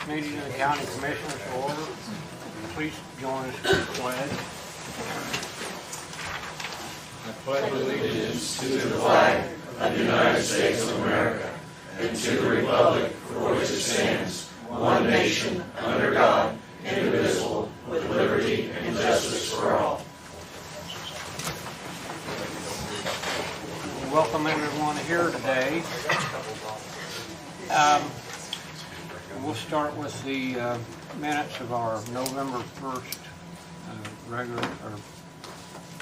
this meeting of the County Commissioners to order. Please join us for the pledge. I pledge allegiance to the flag of the United States of America and to the republic for which it stands, one nation, under God, indivisible, with liberty and justice for all. Welcome everyone here today. We'll start with the minutes of our November 1st regular, or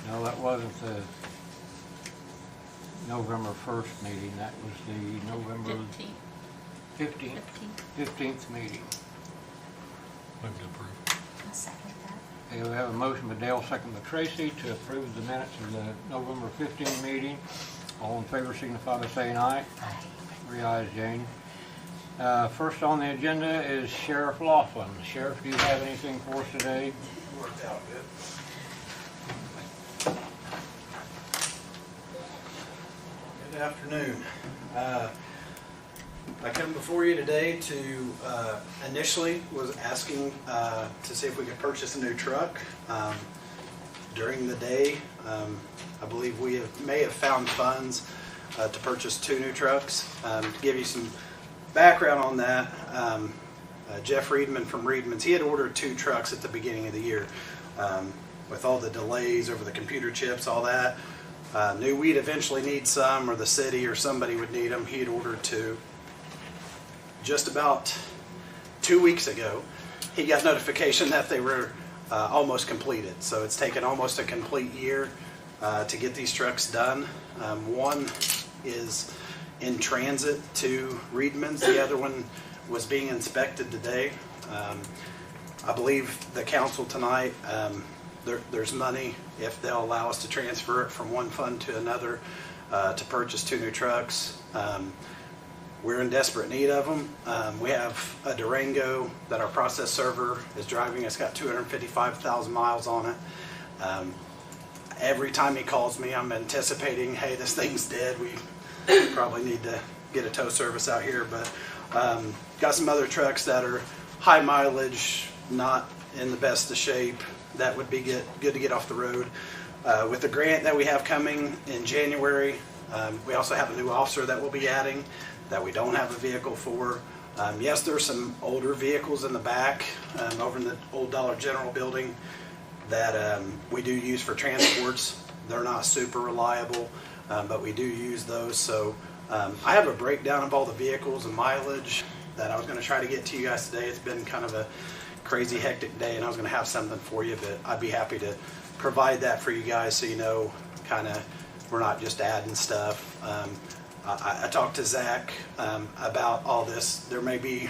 no, that wasn't the November 1st meeting. That was the November 15th meeting. Move to approve. I'll second that. Okay, we have a motion by Dale, second by Tracy, to approve the minutes of the November 15th meeting. All in favor signify by saying aye. Aye. 3 ayes, Jane. First on the agenda is Sheriff Laughlin. Sheriff, do you have anything for us today? Worked out good. Good afternoon. I come before you today to initially was asking to see if we could purchase a new truck. During the day, I believe we may have found funds to purchase 2 new trucks. To give you some background on that, Jeff Reedman from Reedman's, he had ordered 2 trucks at the beginning of the year. With all the delays over the computer chips, all that, knew we'd eventually need some, or the city or somebody would need them. He had ordered 2. Just about 2 weeks ago, he got notification that they were almost completed. So it's taken almost a complete year to get these trucks done. One is in transit to Reedman's. The other one was being inspected today. I believe the council tonight, there's money if they'll allow us to transfer it from one fund to another to purchase 2 new trucks. We're in desperate need of them. We have a Durango that our process server is driving. It's got 255,000 miles on it. Every time he calls me, I'm anticipating, hey, this thing's dead. We probably need to get a tow service out here. But got some other trucks that are high mileage, not in the best of shape. That would be good to get off the road. With the grant that we have coming in January, we also have a new officer that we'll be adding that we don't have a vehicle for. Yes, there's some older vehicles in the back over in the old Dollar General building that we do use for transports. They're not super reliable, but we do use those. So I have a breakdown of all the vehicles and mileage that I was going to try to get to you guys today. It's been kind of a crazy hectic day, and I was going to have something for you, but I'd be happy to provide that for you guys so you know kind of we're not just adding stuff. I talked to Zach about all this. There may be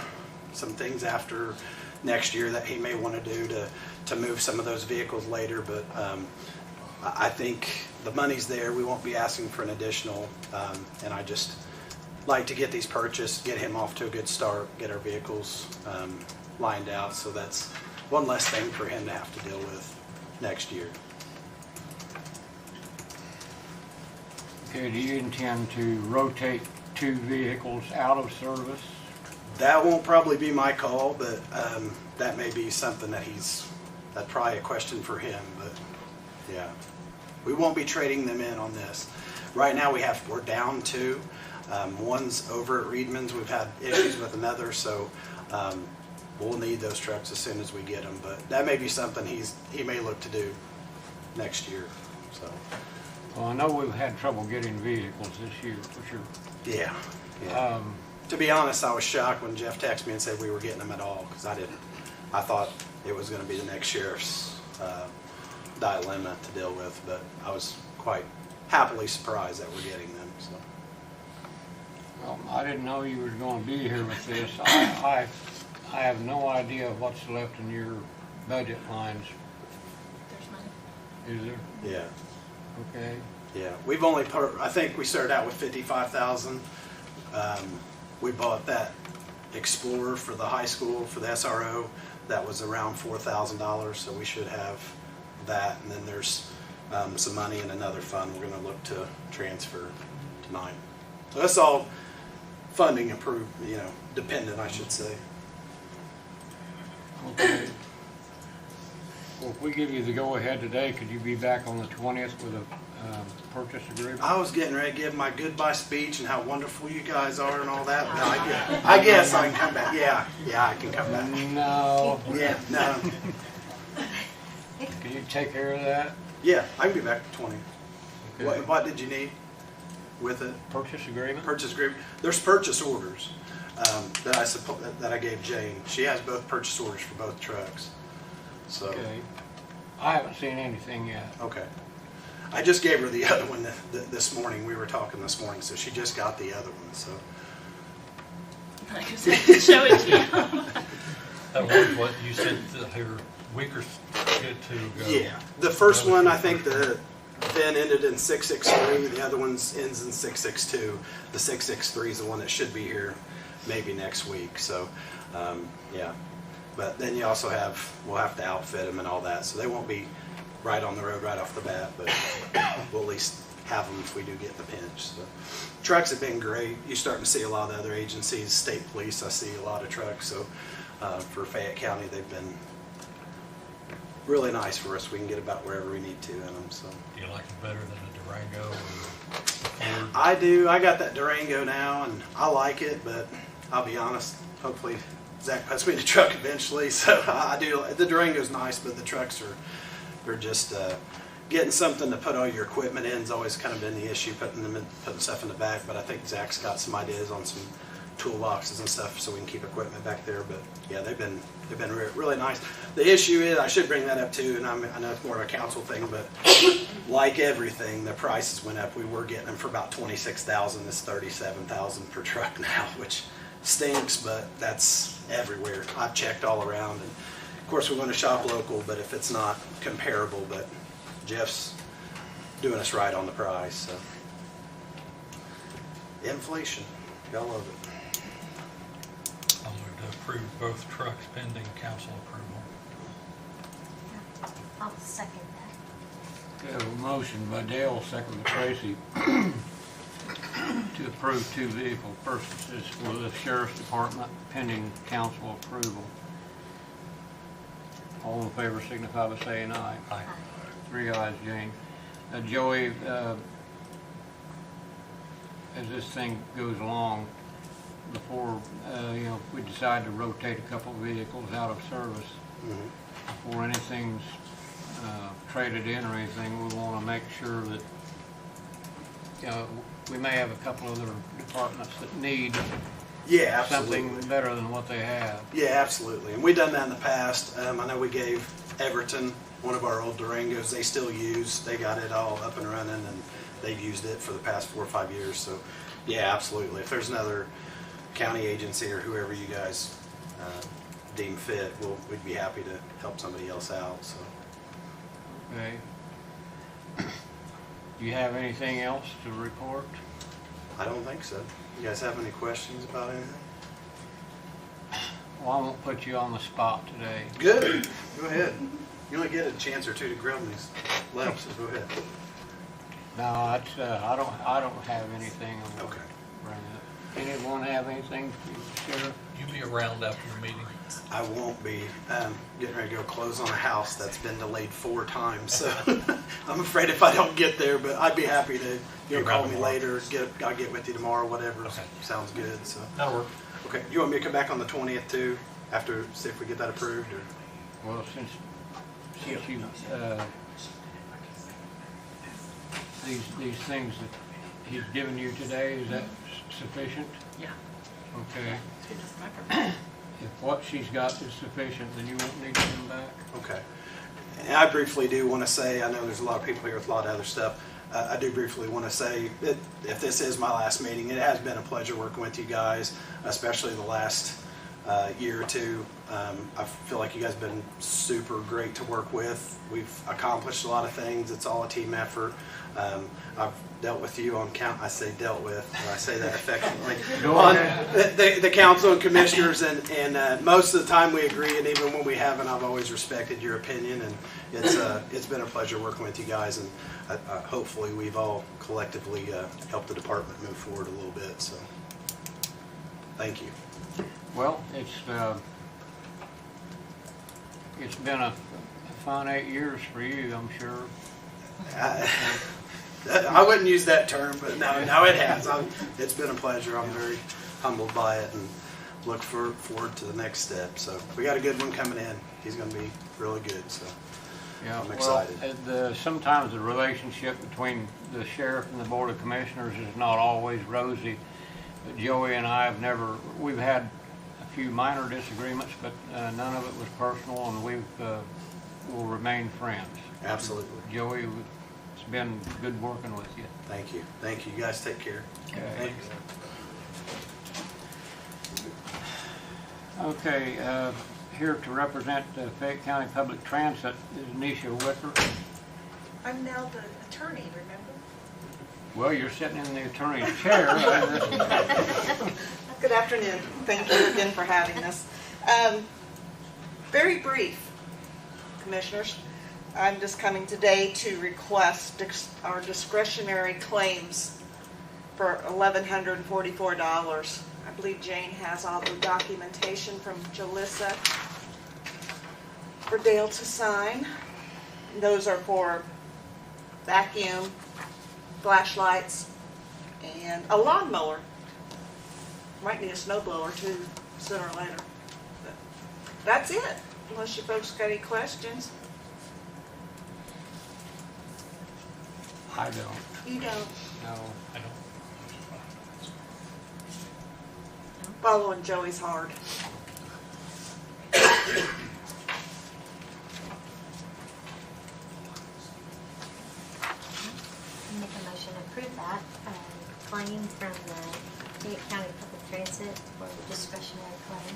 some things after next year that he may want to do to move some of those vehicles later, but I think the money's there. We won't be asking for an additional, and I just like to get these purchased, get him off to a good start, get our vehicles lined out, so that's one less thing for him to have to deal with next year. Okay, do you intend to rotate 2 vehicles out of service? That won't probably be my call, but that may be something that's probably a question for him, but yeah. We won't be trading them in on this. Right now we're down 2. One's over at Reedman's. We've had issues with another, so we'll need those trucks as soon as we get them, but that may be something he may look to do next year, so. Well, I know we've had trouble getting vehicles this year, for sure. Yeah. To be honest, I was shocked when Jeff texted me and said we were getting them at all, because I thought it was going to be the next sheriff's dilemma to deal with, but I was quite happily surprised that we're getting them. So. Well, I didn't know you were going to be here with this. I have no idea what's left in your budget lines. There's money. Is there? Yeah. Okay. Yeah, we've only I think we started out with 55,000. We bought that Explorer for the high school for the SRO. That was around $4,000, so we should have that. And then there's some money in another fund we're going to look to transfer tonight. So that's all funding approved, dependent, I should say. Okay. Well, if we give you the go-ahead today, could you be back on the 20th with a purchase agreement? I was getting ready to give my goodbye speech and how wonderful you guys are and all that. But I guess I can come back. Yeah, I can come back. No. Yeah, no. Can you take care of that? Yeah, I can be back at 20. Okay. What did you need with it? Purchase agreement? Purchase agreement. There's purchase orders that I gave Jane. She has both purchase orders for both trucks. So Okay. I haven't seen anything yet. okay. I just gave her the other one this morning. We were talking this morning, so she just got the other one. So I just have to show it to you. That was what you said here a week or two ago. yeah, the first one I think the VIN ended in 663. The other one ends in 662. The 663 is the one that should be here maybe next week. So yeah, but then you also we'll have to outfit them and all that, so they won't be right on the road right off the bat, but we'll at least have them if we do get in the pinch. So trucks have been great. You're starting to see a lot of the other agencies, state police, I see a lot of trucks. So for Fayette County, they've been really nice for us. We can get about wherever we need to in them. So Do you like it better than a Durango or Ford? I do. I got that Durango now, and I like it, but I'll be honest, hopefully Zach puts me in the truck eventually. So I do. The Durango's nice, but the trucks they're just getting something to put all your equipment in has always kind of been the issue, putting stuff in the back. But I think Zach's got some ideas on some toolboxes and stuff so we can keep equipment back there. But yeah, they've been really nice. The issue is, I should bring that up too, and I know it's more of a council thing, but like everything, the prices went up. We were getting them for about $26,000. It's $37,000 per truck now, which stinks, but that's everywhere. I've checked all around, and of course we want to shop local, but if it's not comparable, but Jeff's doing us right on the price. So inflation, y'all love it. I'll move to approve both trucks pending council approval. I'll second that. Okay, I have a motion by Dale, second by Tracy, to approve 2 vehicle purchases for the Sheriff's Department pending council approval. All in favor signify by saying aye. Aye. 3 ayes, Jane. Joey, as this thing goes along, before, if we decide to rotate a couple of vehicles out of service, before anything's traded in or anything, we want to make sure that, we may have a couple other departments that need Yeah, absolutely. something better than what they have. Yeah, absolutely. And we've done that in the past. I know we gave Everton one of our old Durangos. They still use. They got it all up and running, and they've used it for the past 4 or 5 years. So, yeah, absolutely. If there's another county agency or whoever you guys deem fit, we'd be happy to help somebody else out. So, Okay. Do you have anything else to report? I don't think so. You guys have any questions about anything? Well, I won't put you on the spot today. Good. Go ahead. You only get a chance or two to grill these left, so go ahead. No, it's, I don't have anything I'm gonna Okay. bring up. Anyone have anything, Sheriff? You be around after the meeting? I won't be. Getting ready to go close on a house that's been delayed 4 times. So I'm afraid if I don't get there, but I'd be happy to. You'll call me later. I'll get with you tomorrow. Whatever. Okay. Sounds good. So That'll work. okay. You want me to come back on the 20th too? After see if we get that approved, or Well, since you, these things that he's given you today, is that sufficient? Yeah. Okay. It's just my purpose. If what she's got is sufficient, then you won't need to come back. okay. And I briefly do want to say, I know there's a lot of people here with a lot of other stuff. I do briefly want to say that if this is my last meeting, it has been a pleasure working with you guys, especially the last year or two. I feel like you guys have been super great to work with. We've accomplished a lot of things. It's all a team effort. I've dealt with you on I say dealt with, I say that affectionately. On the council and commissioners, and most of the time we agree, and even when we haven't, I've always respected your opinion, and it's been a pleasure working with you guys, and hopefully we've all collectively helped the department move forward a little bit. So, thank you. Well, it's it's been a fun 8 years for you, I'm sure. I wouldn't use that term, but no, it has. It's been a pleasure. I'm very humbled by it and look forward to the next step. So we got a good one coming in. He's going to be really good. So Yeah, I'm excited. Well, sometimes the relationship between the sheriff and the board of commissioners is not always rosy. But Joey and I we've had a few minor disagreements, but none of it was personal, and we'll remain friends. Absolutely. Joey, it's been good working with you. Thank you. Thank you. You guys take care. Okay. Thanks. Okay, here to represent Fayette County Public Transit is Nisha Wicker. I'm now the attorney, remember? Well, you're sitting in the attorney's chair. Good afternoon. Thank you again for having us. Very brief, Commissioners. I'm just coming today to request our discretionary claims for $1,144. I believe Jane has all the documentation from Jalissa for Dale to sign. Those are for vacuum, flashlights, and a lawnmower. Might need a snow blower too, sooner or later. But that's it, unless you folks got any questions. I don't. You don't. No. I don't. Following Joey's hard. Make a motion to approve that claim from the Fayette County Public Transit for the discretionary claim.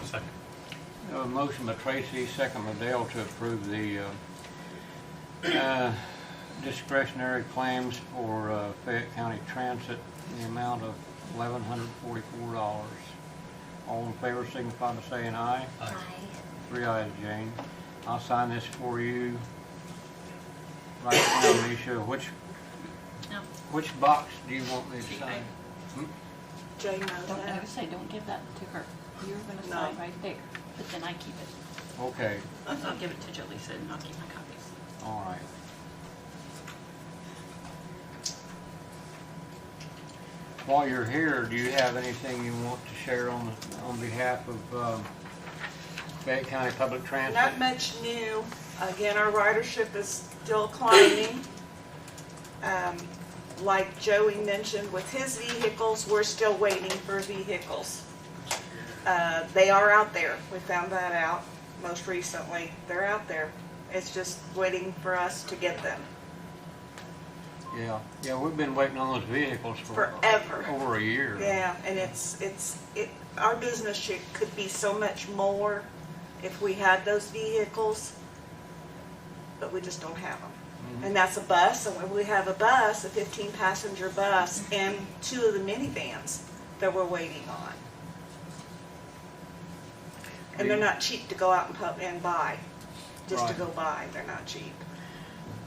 Second. A motion by Tracy, second by Dale to approve the discretionary claims for Fayette County Transit in the amount of $1,144. All in favor signify by saying aye. Aye. 3 ayes, Jane. I'll sign this for you. Right now, Nisha, No. which box do you want me to See, sign? Jane knows Don't that. ever say, don't give that to her. You're gonna No. sign right there, but then I keep it. Okay, So I'll give it to Jaleesa and I'll keep my copies. all right. While you're here, do you have anything you want to share on behalf of Fayette County Public Transit? Not much new. Again, our ridership is still climbing. Like Joey mentioned with his vehicles, we're still waiting for vehicles. They are out there. We found that out most recently. They're out there. It's just waiting for us to get them. Yeah, we've been waiting on those vehicles for Forever. over a year. Yeah, and our business could be so much more if we had those vehicles, but we just don't have them. And that's a bus, and we have a bus, a 15-passenger bus, and 2 of the minivans that we're waiting on. And they're not cheap to go out and buy, just to Right. go buy. They're not cheap.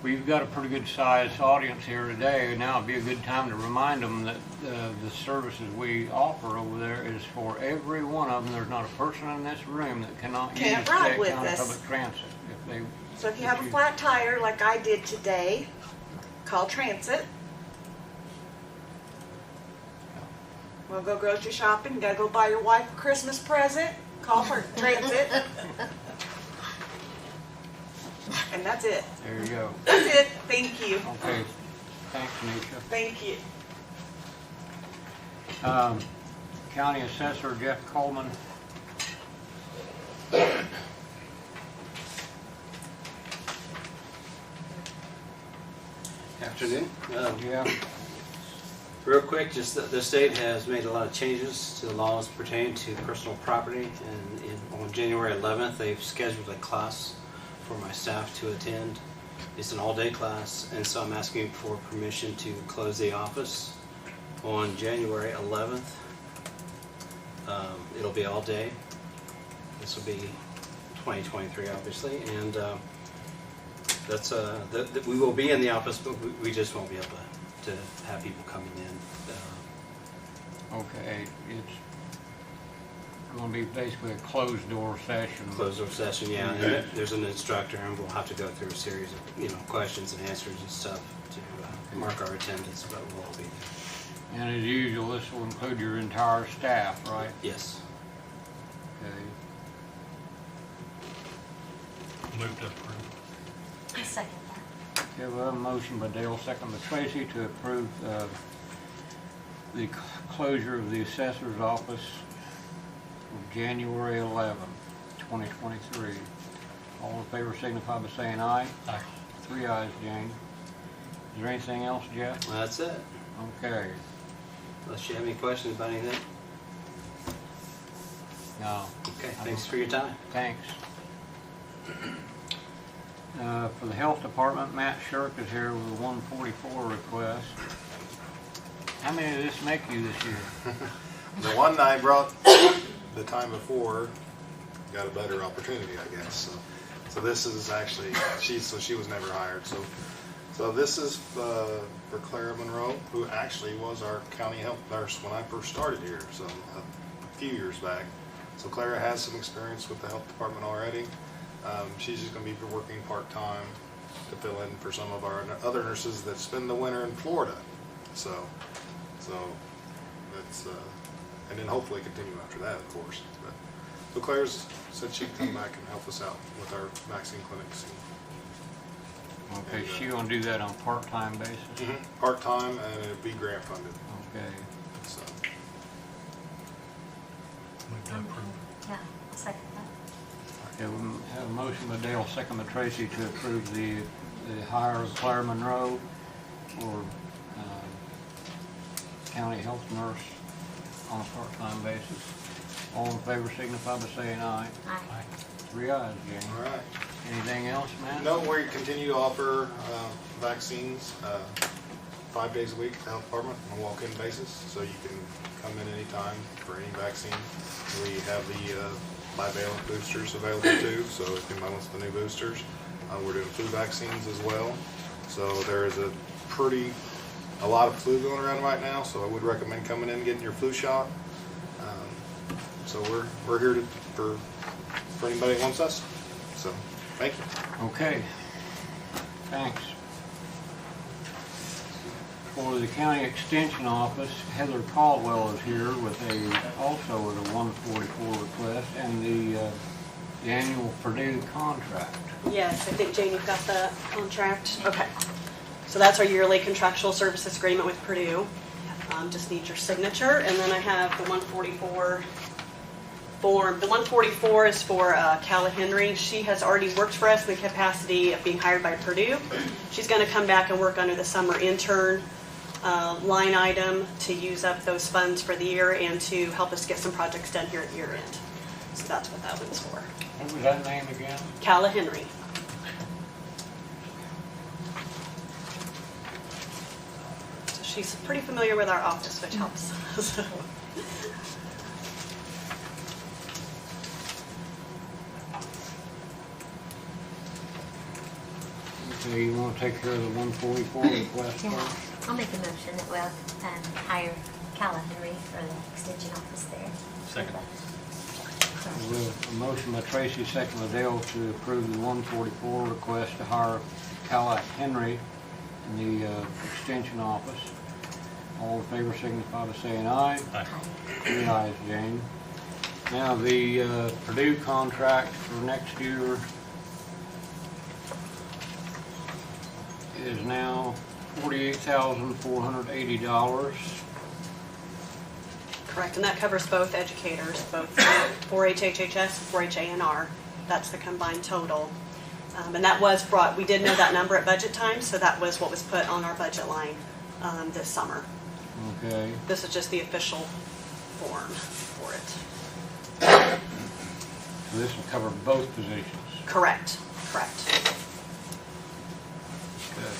We've got a pretty good sized audience here today. Now would be a good time to remind them that the services we offer over there is for every one of them. There's not a person in this room that cannot Can't use ride Fayette with County us. Public Transit. So if you have a flat tire like I did today, call Transit. We'll go grocery shopping. You gotta go buy your wife a Christmas present. Call her Transit. And that's it. There you go. That's it. Thank you. Okay, thanks, Nisha. Thank you. County Assessor Jeff Coleman. Afternoon. Yeah, Real quick, just the state has made a lot of changes to the laws pertaining to personal property, and on January 11th, they've scheduled a class for my staff to attend. It's an all-day class, and so I'm asking for permission to close the office on January 11th. It'll be all day. This will be 2023, obviously, and that's we will be in the office, but we just won't be able to have people coming in. okay, gonna be basically a closed door session. Closed door session, yeah, and there's an instructor, and we'll have to go through a series of, questions and answers and stuff to mark our attendance, but we'll all be there. And as usual, this will include your entire staff, right? Yes. Okay. Move to approve. I second that. Okay, we have a motion by Dale, second by Tracy to approve the closure of the assessor's office for January 11, 2023. All in favor signify by saying aye. Aye. 3 ayes, Jane. Is there anything else, Jeff? Well, that's it. Okay. Unless you have any questions about anything. No. Okay, thanks for your time. Thanks. For the health department, Matt Shirk is here with a 144 request. How many did this make you this year? The one I brought the time before got a better opportunity, I guess. So this is actually she was never hired. So this is for Clara Monroe, who actually was our county health nurse when I first started here, so a few years back. So Clara has some experience with the health department already. She's just going to be working part-time to fill in for some of our other nurses that spend the winter in Florida. So that's, and then hopefully continue after that, of course. So Claire's said she'd come back and help us out with our vaccine clinics. Okay, she gonna do that on part-time basis? Part-time, and it'd be grant funded. Okay. So Move to approve. Yeah, I'll second that. Okay, we have a motion by Dale, second by Tracy to approve the hire of Claire Monroe for county health nurse on a part-time basis. All in favor signify by saying aye. Aye. 3 ayes, Jane. all right. Anything else, Matt? No, we continue to offer vaccines 5 days a week at the health department on a walk-in basis, so you can come in anytime for any vaccine. We have the bivalent boosters available too, so if anybody wants the new boosters. We're doing flu vaccines as well. So there is a lot of flu going around right now, so I would recommend coming in and getting your flu shot. So we're here for anybody that wants us. So thank you. Okay, thanks. For the county extension office, Heather Caldwell is here with also with a 144 request and the annual Purdue contract. Yes, I think Jane, you've got the contract. Okay. So that's our yearly contractual services agreement with Purdue. Just need your signature. And then I have the 144 form. The 144 is for Calla Henry. She has already worked for us in the capacity of being hired by Purdue. She's going to come back and work under the summer intern line item to use up those funds for the year and to help us get some projects done here at year end. So that's what that one's for. What was that name again? Calla Henry. So she's pretty familiar with our office, which helps. So. Okay, you want to take care of the 144 request Yeah, first? I'll make a motion that we'll hire Calla Henry for the extension office there. Second. We have a motion by Tracy, second by Dale to approve the 144 request to hire Calla Henry in the extension office. All in favor signify by saying aye. Aye. 3 ayes, Jane. Now, the Purdue contract for next year is now $48,480. Correct, and that covers both educators, both 4-H HHS, 4-H ANR. That's the combined total. And that was brought, we did know that number at budget time, so that was what was put on our budget line this summer. Okay. This is just the official form for it. So this will cover both positions. Correct, correct. Okay.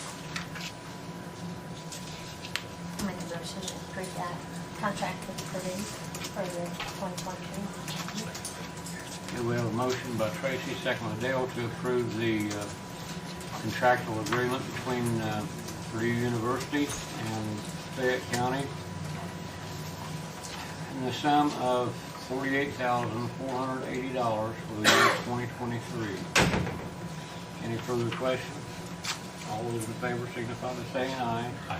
I'll make a motion to approve that contract with Purdue for the 2022. Okay, we have a motion by Tracy, second by Dale to approve the contractual agreement between Purdue University and Fayette County in the sum of $48,480 for the year 2023. Any further questions? All those in favor signify by saying aye. Aye.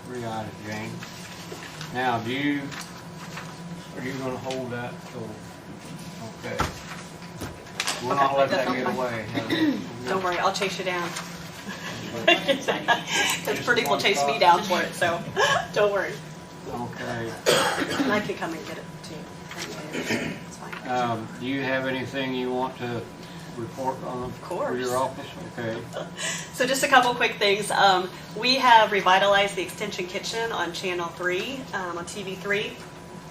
3 ayes, Jane. Now, are you gonna hold that till, okay. We'll not let that get away. Don't worry, I'll chase you down. Because Pretty will chase me down for it, so don't worry. Okay. And I can come and get it too. It's fine. Do you have anything you want to report on Of for course. your office? Okay. So just a couple quick things. We have revitalized the Extension Kitchen on Channel 3, on TV3.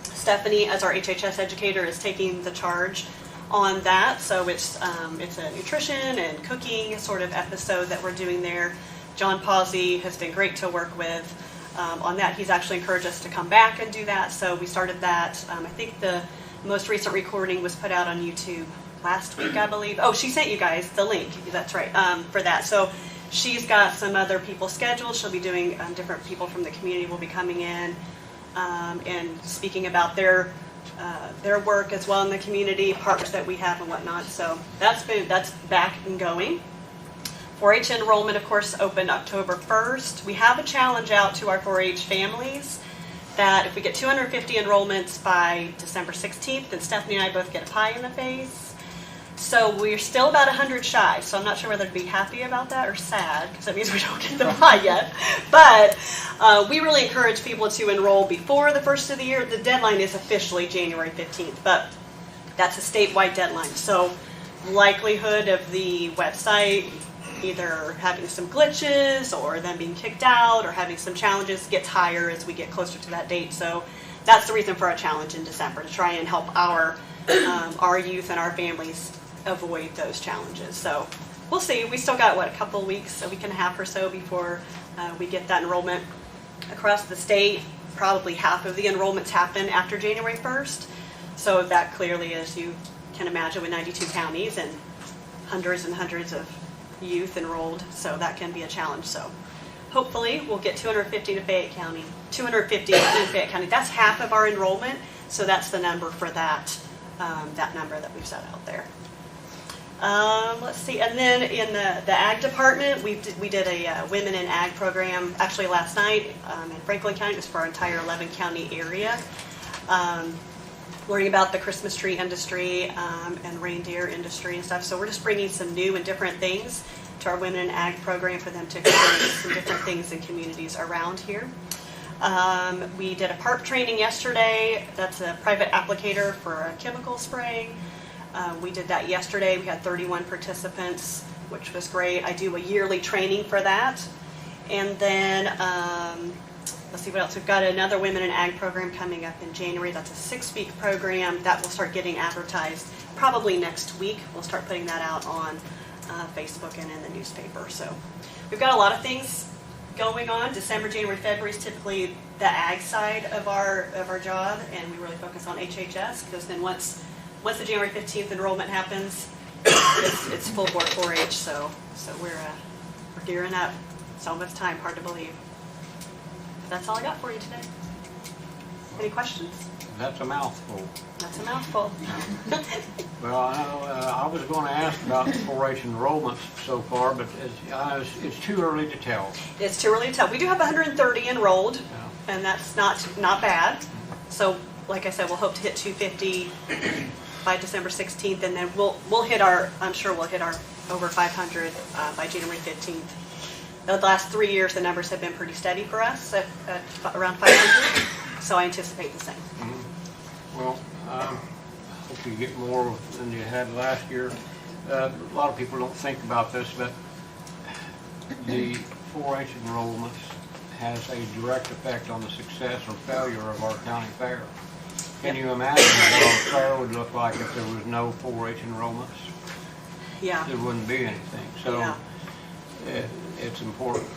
Stephanie, as our HHS educator, is taking the charge on that. So it's a nutrition and cooking sort of episode that we're doing there. John Pawsey has been great to work with on that. He's actually encouraged us to come back and do that. So we started that. I think the most recent recording was put out on YouTube last week, I believe. Oh, she sent you guys the link. That's right, for that. So she's got some other people scheduled. She'll be doing, different people from the community will be coming in and speaking about their work as well in the community, parks that we have and whatnot. So that's back and going. 4-H enrollment, of course, opened October 1st. We have a challenge out to our 4-H families that if we get 250 enrollments by December 16th, then Stephanie and I both get a pie in the face. So we're still about 100 shy, so I'm not sure whether to be happy about that or sad, because that means we don't get the pie yet. But we really encourage people to enroll before the first of the year. The deadline is officially January 15th, but that's a statewide deadline. So likelihood of the website either having some glitches or them being kicked out or having some challenges gets higher as we get closer to that date. So that's the reason for our challenge in December, to try and help our youth and our families avoid those challenges. So we'll see. We still got, a couple of weeks, a week and a half or so before we get that enrollment across the state. Probably half of the enrollments happen after January 1st. So that clearly, as you can imagine, with 92 counties and hundreds of youth enrolled, so that can be a challenge. So hopefully we'll get 250 to Fayette County, 250 in Fayette County. That's half of our enrollment, so that's the number for that, that number that we've set out there. Let's see, and then in the ag department, we did a Women in Ag program actually last night in Franklin County. It was for our entire 11 county area. Learning about the Christmas tree industry and reindeer industry and stuff. So we're just bringing some new and different things to our Women in Ag program for them to experience some different things in communities around here. We did a PARP training yesterday. That's a private applicator for a chemical spraying. We did that yesterday. We had 31 participants, which was great. I do a yearly training for that. And then let's see what else. We've got another Women in Ag program coming up in January. That's a 6-week program that will start getting advertised probably next week. We'll start putting that out on Facebook and in the newspaper. So we've got a lot of things going on. December, January, February is typically the ag side of our job, and we really focus on HHS, because then once the January 15th enrollment happens, it's full board 4-H. So we're gearing up. It's almost time. Hard to believe. That's all I got for you today. Any questions? That's a mouthful. That's a mouthful. Well, I was going to ask about the 4-H enrollments so far, but it's too early to tell. It's too early to tell. We do have 130 enrolled, and that's not bad. So, like I said, we'll hope to hit 250 by December 16th, and then I'm sure we'll hit our over 500 by January 15th. The last 3 years, the numbers have been pretty steady for us at around 500, so I anticipate the same. Mm-hmm. Well, hope you get more than you had last year. A lot of people don't think about this, but the 4-H enrollments has a direct effect on the success or failure of our county fair. Can you imagine what our fair would look like if there was no 4-H enrollments? Yeah. There wouldn't be anything. So Yeah. It's important.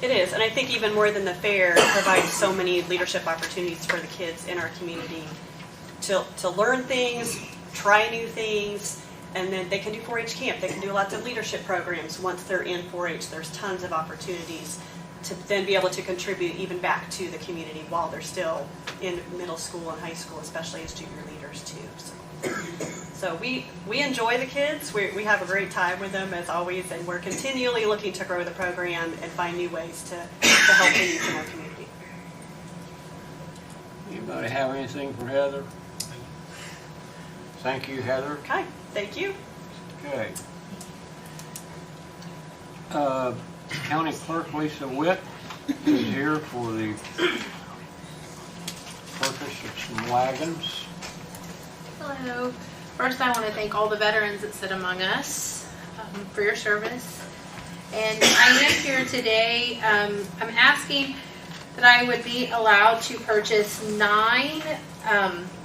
It is, and I think even more than the fair, it provides so many leadership opportunities for the kids in our community to learn things, try new things, and then they can do 4-H camp. They can do lots of leadership programs once they're in 4-H. There's tons of opportunities to then be able to contribute even back to the community while they're still in middle school and high school, especially as junior leaders too. So we enjoy the kids. We have a great time with them as always, and we're continually looking to grow the program and find new ways to help the youth in our community. Anybody have anything for Heather? Thank you, Heather. Okay, thank you. Okay. County Clerk Lisa Witt is here for the purchase of some wagons. Hello. First, I want to thank all the veterans that sit among us for your service. And I am here today. I'm asking that I would be allowed to purchase 9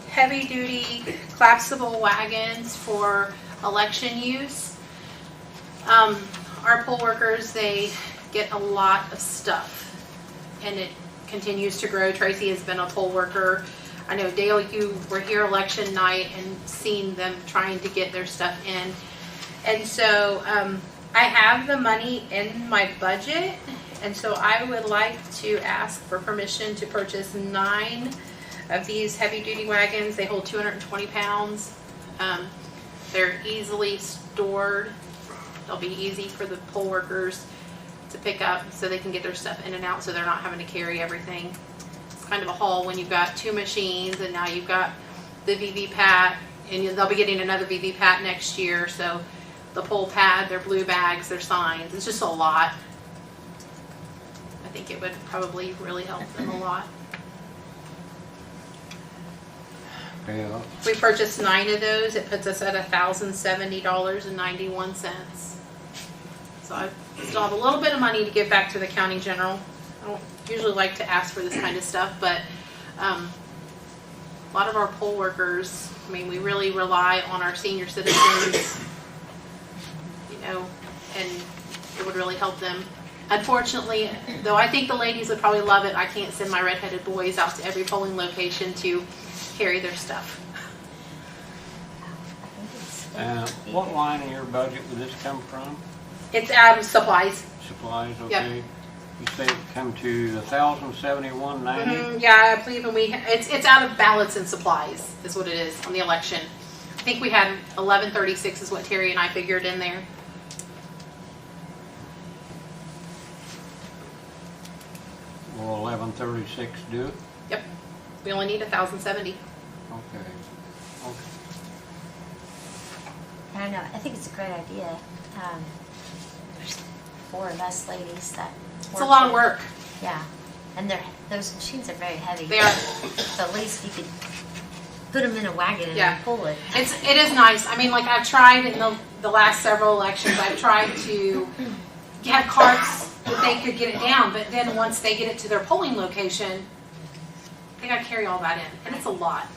heavy-duty collapsible wagons for election use. Our poll workers, they get a lot of stuff, and it continues to grow. Tracy has been a poll worker. I know, Dale, you were here election night and seen them trying to get their stuff in. And so I have the money in my budget, and so I would like to ask for permission to purchase 9 of these heavy-duty wagons. They hold 220 pounds. They're easily stored. They'll be easy for the poll workers to pick up so they can get their stuff in and out so they're not having to carry everything. It's kind of a haul when you've got 2 machines and now you've got the VV-Pat, and they'll be getting another VV-Pat next year. So the poll pad, their blue bags, their signs, it's just a lot. I think it would probably really help them a lot. Yeah. We purchased 9 of those. It puts us at $1,070.91. So I still have a little bit of money to give back to the county general. I don't usually like to ask for this kind of stuff, but a lot of our poll workers, I mean, we really rely on our senior citizens, you know, and it would really help them. Unfortunately, though I think the ladies would probably love it, I can't send my redheaded boys out to every polling location to carry their stuff. What line in your budget would this come from? It's out of supplies. Supplies, Yep. okay. You say it come to $1,071.90? Yeah, I believe it's out of ballots and supplies is what it is on the election. I think we had 1136 is what Terry and I figured in there. Will 1136 do it? Yep. We only need 1,070. Okay. Okay. I don't know, I think it's a great idea. There's 4 of us ladies that It's a lot of work. Yeah, and those machines are very heavy. They are. So at least you could put them in a wagon and Yeah. then pull it. It is nice. I mean, like I've tried in the last several elections, I've tried to have carts that they could get it down, but then once they get it to their polling location, they got to carry all that in, and it's a lot.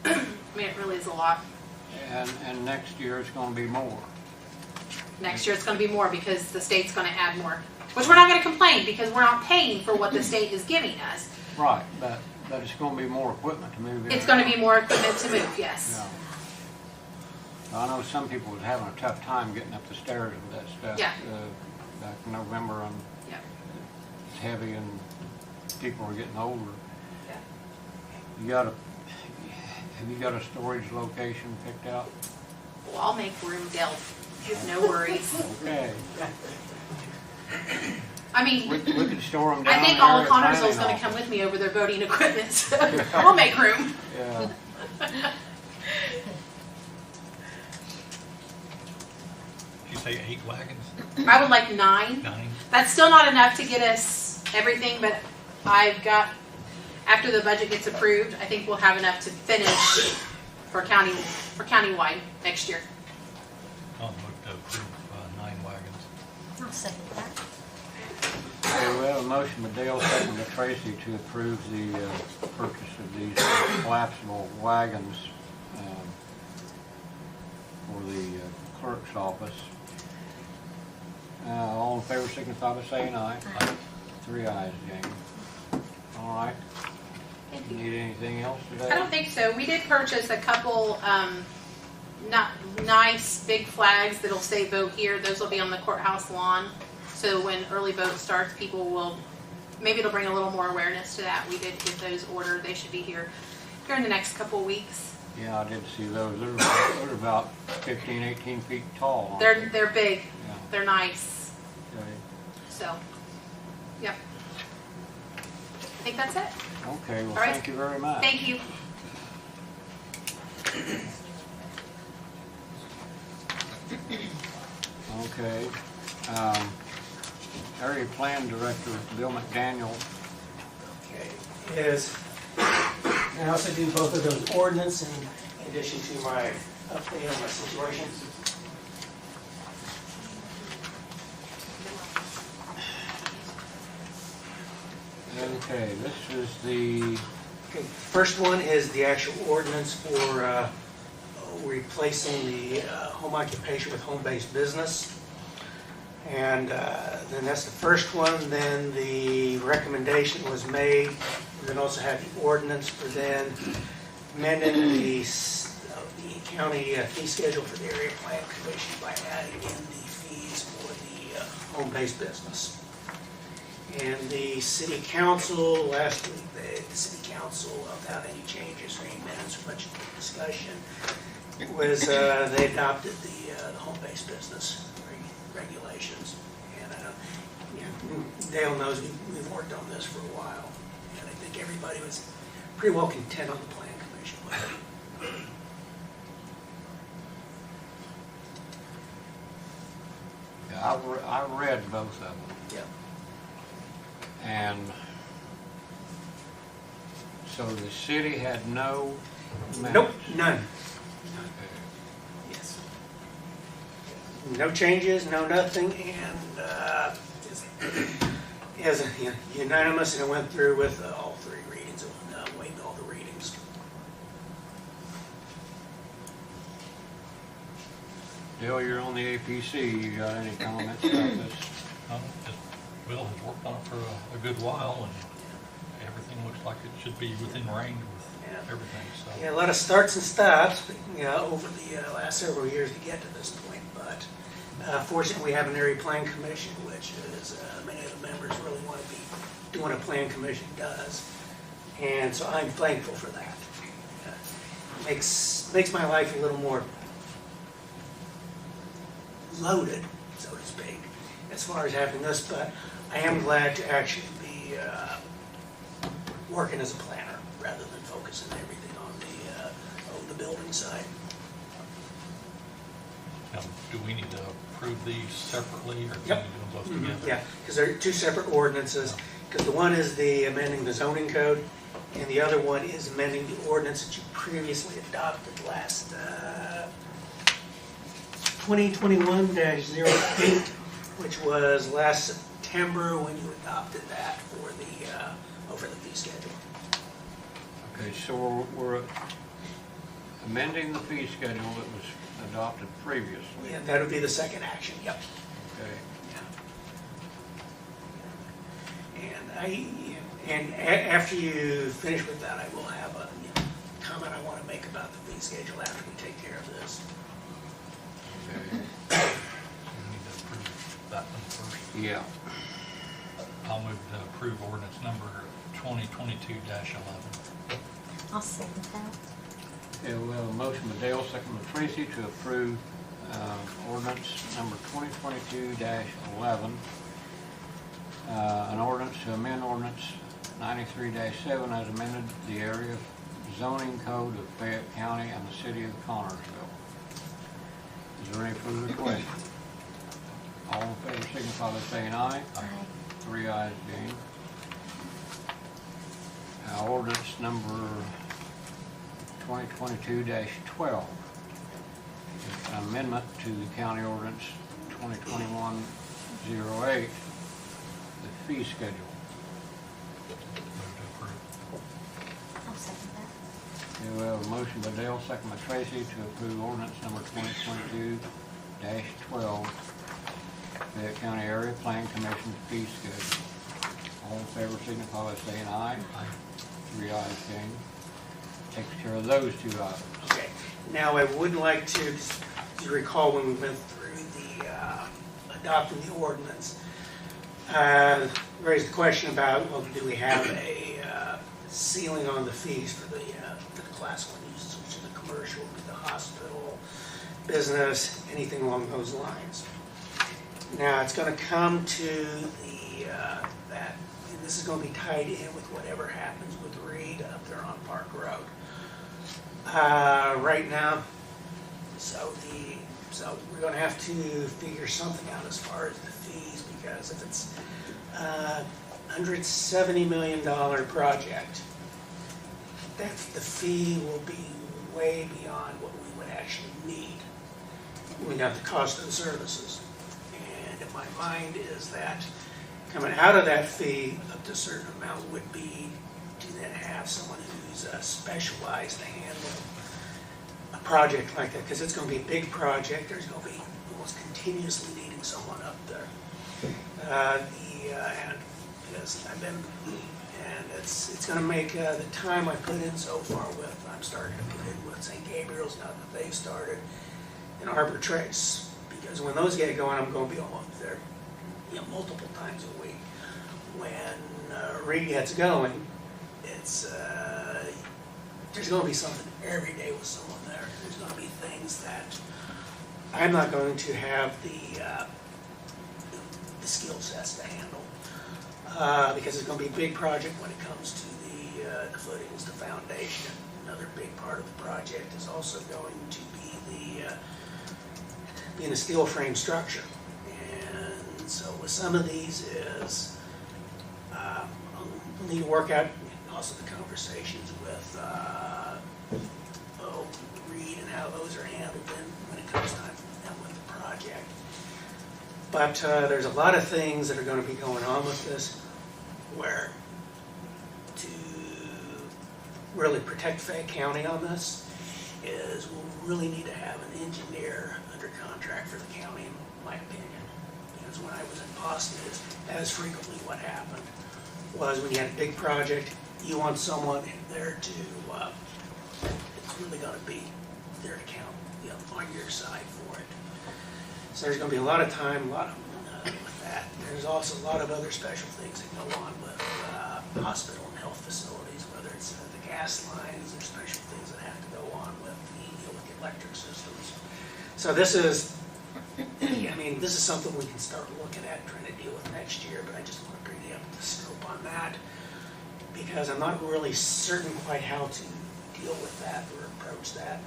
I mean, it really is a lot. And next year it's going to be more. Next year it's going to be more because the state's going to add more, which we're not going to complain because we're not paying for what the state is giving us. Right, but it's going to be more equipment to move in. It's going to be more equipment to move, yes. Yeah. I know some people was having a tough time getting up the stairs with that stuff. Yeah. Back in November, and Yeah. it's heavy, and people are getting older. Yeah. Have you got a storage location picked out? Well, I'll make room, Dale. No worries. Okay. I mean, We could store them down I think there all at of Connersville's planning going to come office. with me over their voting equipment, so we'll make room. Yeah. Did you say 8 wagons? I would like 9. 9? That's still not enough to get us everything, but I've got, after the budget gets approved, I think we'll have enough to finish for countywide next year. I'll look to approve 9 wagons. I'll second that. Okay, we have a motion by Dale, second by Tracy to approve the purchase of these collapsible wagons for the clerk's office. All in favor signify by saying aye. Aye. 3 ayes, Jamie. All right. Thank You you. need anything else today? I don't think so. We did purchase a couple not nice big flags that'll say vote here. Those will be on the courthouse lawn. So when early vote starts, people will maybe it'll bring a little more awareness to that. We did get those ordered. They should be here in the next couple of weeks. Yeah, I did see those. They're about 15, 18 feet tall. aren't They're big. Yeah. They're nice. Okay. So, yep. I think that's it. Okay, well, All right. thank you very much. Thank you. Okay. Area Plan Director, Bill McDaniel. Okay, is, I also do both of those ordinance in addition to my update on my situation. Okay, this is the, Okay, first one is the actual ordinance for replacing the home occupation with home-based business. And then that's the first one. Then the recommendation was made. We then also have the ordinance for then amending the county fee schedule for the area plan commission by adding in the fees for the home-based business. And the city council, last week, the city council, without any changes or any minutes or much discussion, was they adopted the home-based business regulations. And Dale knows we've worked on this for a while, and I think everybody was pretty well content on the plan commission with it. yeah, I read both of them. Yeah. And so the city had no Nope, amendments? none. Okay. Yes. No changes, no nothing, and as unanimous, and it went through with all three readings, and waived all the readings. Dale, you're on the APC. You got any comments about this? Just Bill has worked on it for a good while, and everything looks like it should be within range with Yeah. everything, so. Yeah, a lot of starts and stops, over the last several years to get to this point, but fortunately, we have an area plan commission, which is, many of the members really want to be doing what a plan commission does, and so I'm thankful for that. Makes my life a little more loaded, so to speak, as far as having this, but I am glad to actually be working as a planner rather than focusing everything on the building side. Now, do we need to approve these separately, or can we do Yep. them both together? Yeah, because they're two separate ordinances, because the one is the amending the zoning code, and the other one is amending the ordinance that you previously adopted last 2021-08, which was last September when you adopted that for the fee schedule. Okay, so we're amending the fee schedule that was adopted previously. Yeah, that would be the second action, yep. Okay. And after you finish with that, I will have a comment I want to make about the fee schedule after we take care of this. Okay. So we need to approve that one first. Yeah. I'll move to approve ordinance number 2022-11. I'll second that. Okay, we have a motion by Dale, second by Tracy to approve ordinance number 2022-11. An ordinance to amend ordinance 93-7 as amended the area zoning code of Fayette County and the city of Connersville. Is there any further question? All in favor signify by saying aye. Aye. 3 ayes, Jane. Ordinance number 2022-12. An amendment to the county ordinance 2021-08, the fee schedule. Move to approve. I'll second that. Okay, we have a motion by Dale, second by Tracy to approve ordinance number 2022-12, Fayette County Area Plan Commission fee schedule. All in favor signify by saying aye. Aye. 3 ayes, Jane. Takes care of those two items. Okay. Now, I would like to recall when we went through the adopting the ordinance, raised the question about, well, do we have a ceiling on the fees for the class 1 uses, which is the commercial, the hospital, business, anything along those lines. Now, it's going to come to that, and this is going to be tied in with whatever happens with Reed up there on Park Road. Right now, so we're going to have to figure something out as far as the fees, because if it's $170 million project, the fee will be way beyond what we would actually need. We got the cost of the services. And in my mind is that coming out of that fee up to a certain amount would be to then have someone who's specialized to handle a project like that, because it's going to be a big project. There's going to be almost continuously needing someone up there. And because I've been, and it's going to make the time I put in so far with, I'm starting to put in with St. Gabriel's now that they've started, and Arbor Trace, because when those get going, I'm going to be up there, multiple times a week. When Reed gets going, it's there's going to be something every day with someone there. There's going to be things that I'm not going to have the skill sets to handle, because it's going to be a big project when it comes to the footings, the foundation. Another big part of the project is also going to be being a steel frame structure. And so with some of these is I'll need to work out also the conversations with Reed and how those are handled when it comes time for them with the project. But there's a lot of things that are going to be going on with this, where to really protect Fayette County on this is we'll really need to have an engineer under contract for the county, in my opinion. Because when I was in Boston, as frequently what happened was when you had a big project, you want someone there to, it's really going to be there to count, on your side for it. So there's going to be a lot of time, with that. There's also a lot of other special things that go on with hospital and health facilities, whether it's the gas lines, there's special things that have to go on with the electric systems. So this is, this is something we can start looking at, trying to deal with next year, but I just want to bring you up to scope on that, because I'm not really certain quite how to deal with that or approach that.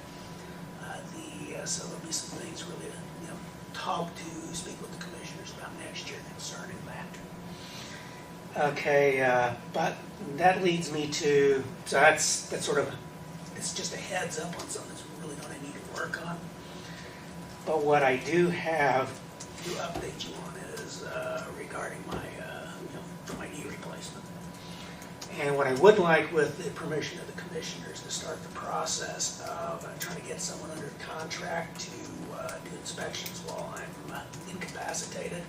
So there'll be some things really to speak with the commissioners about next year concerning that. Okay, but that leads me to, so that's sort of, it's just a heads up on something that's really going to need to work on. But what I do have to update you on is regarding my, for my knee replacement. And what I would like, with the permission of the commissioners, to start the process of trying to get someone under contract to do inspections while I'm incapacitated.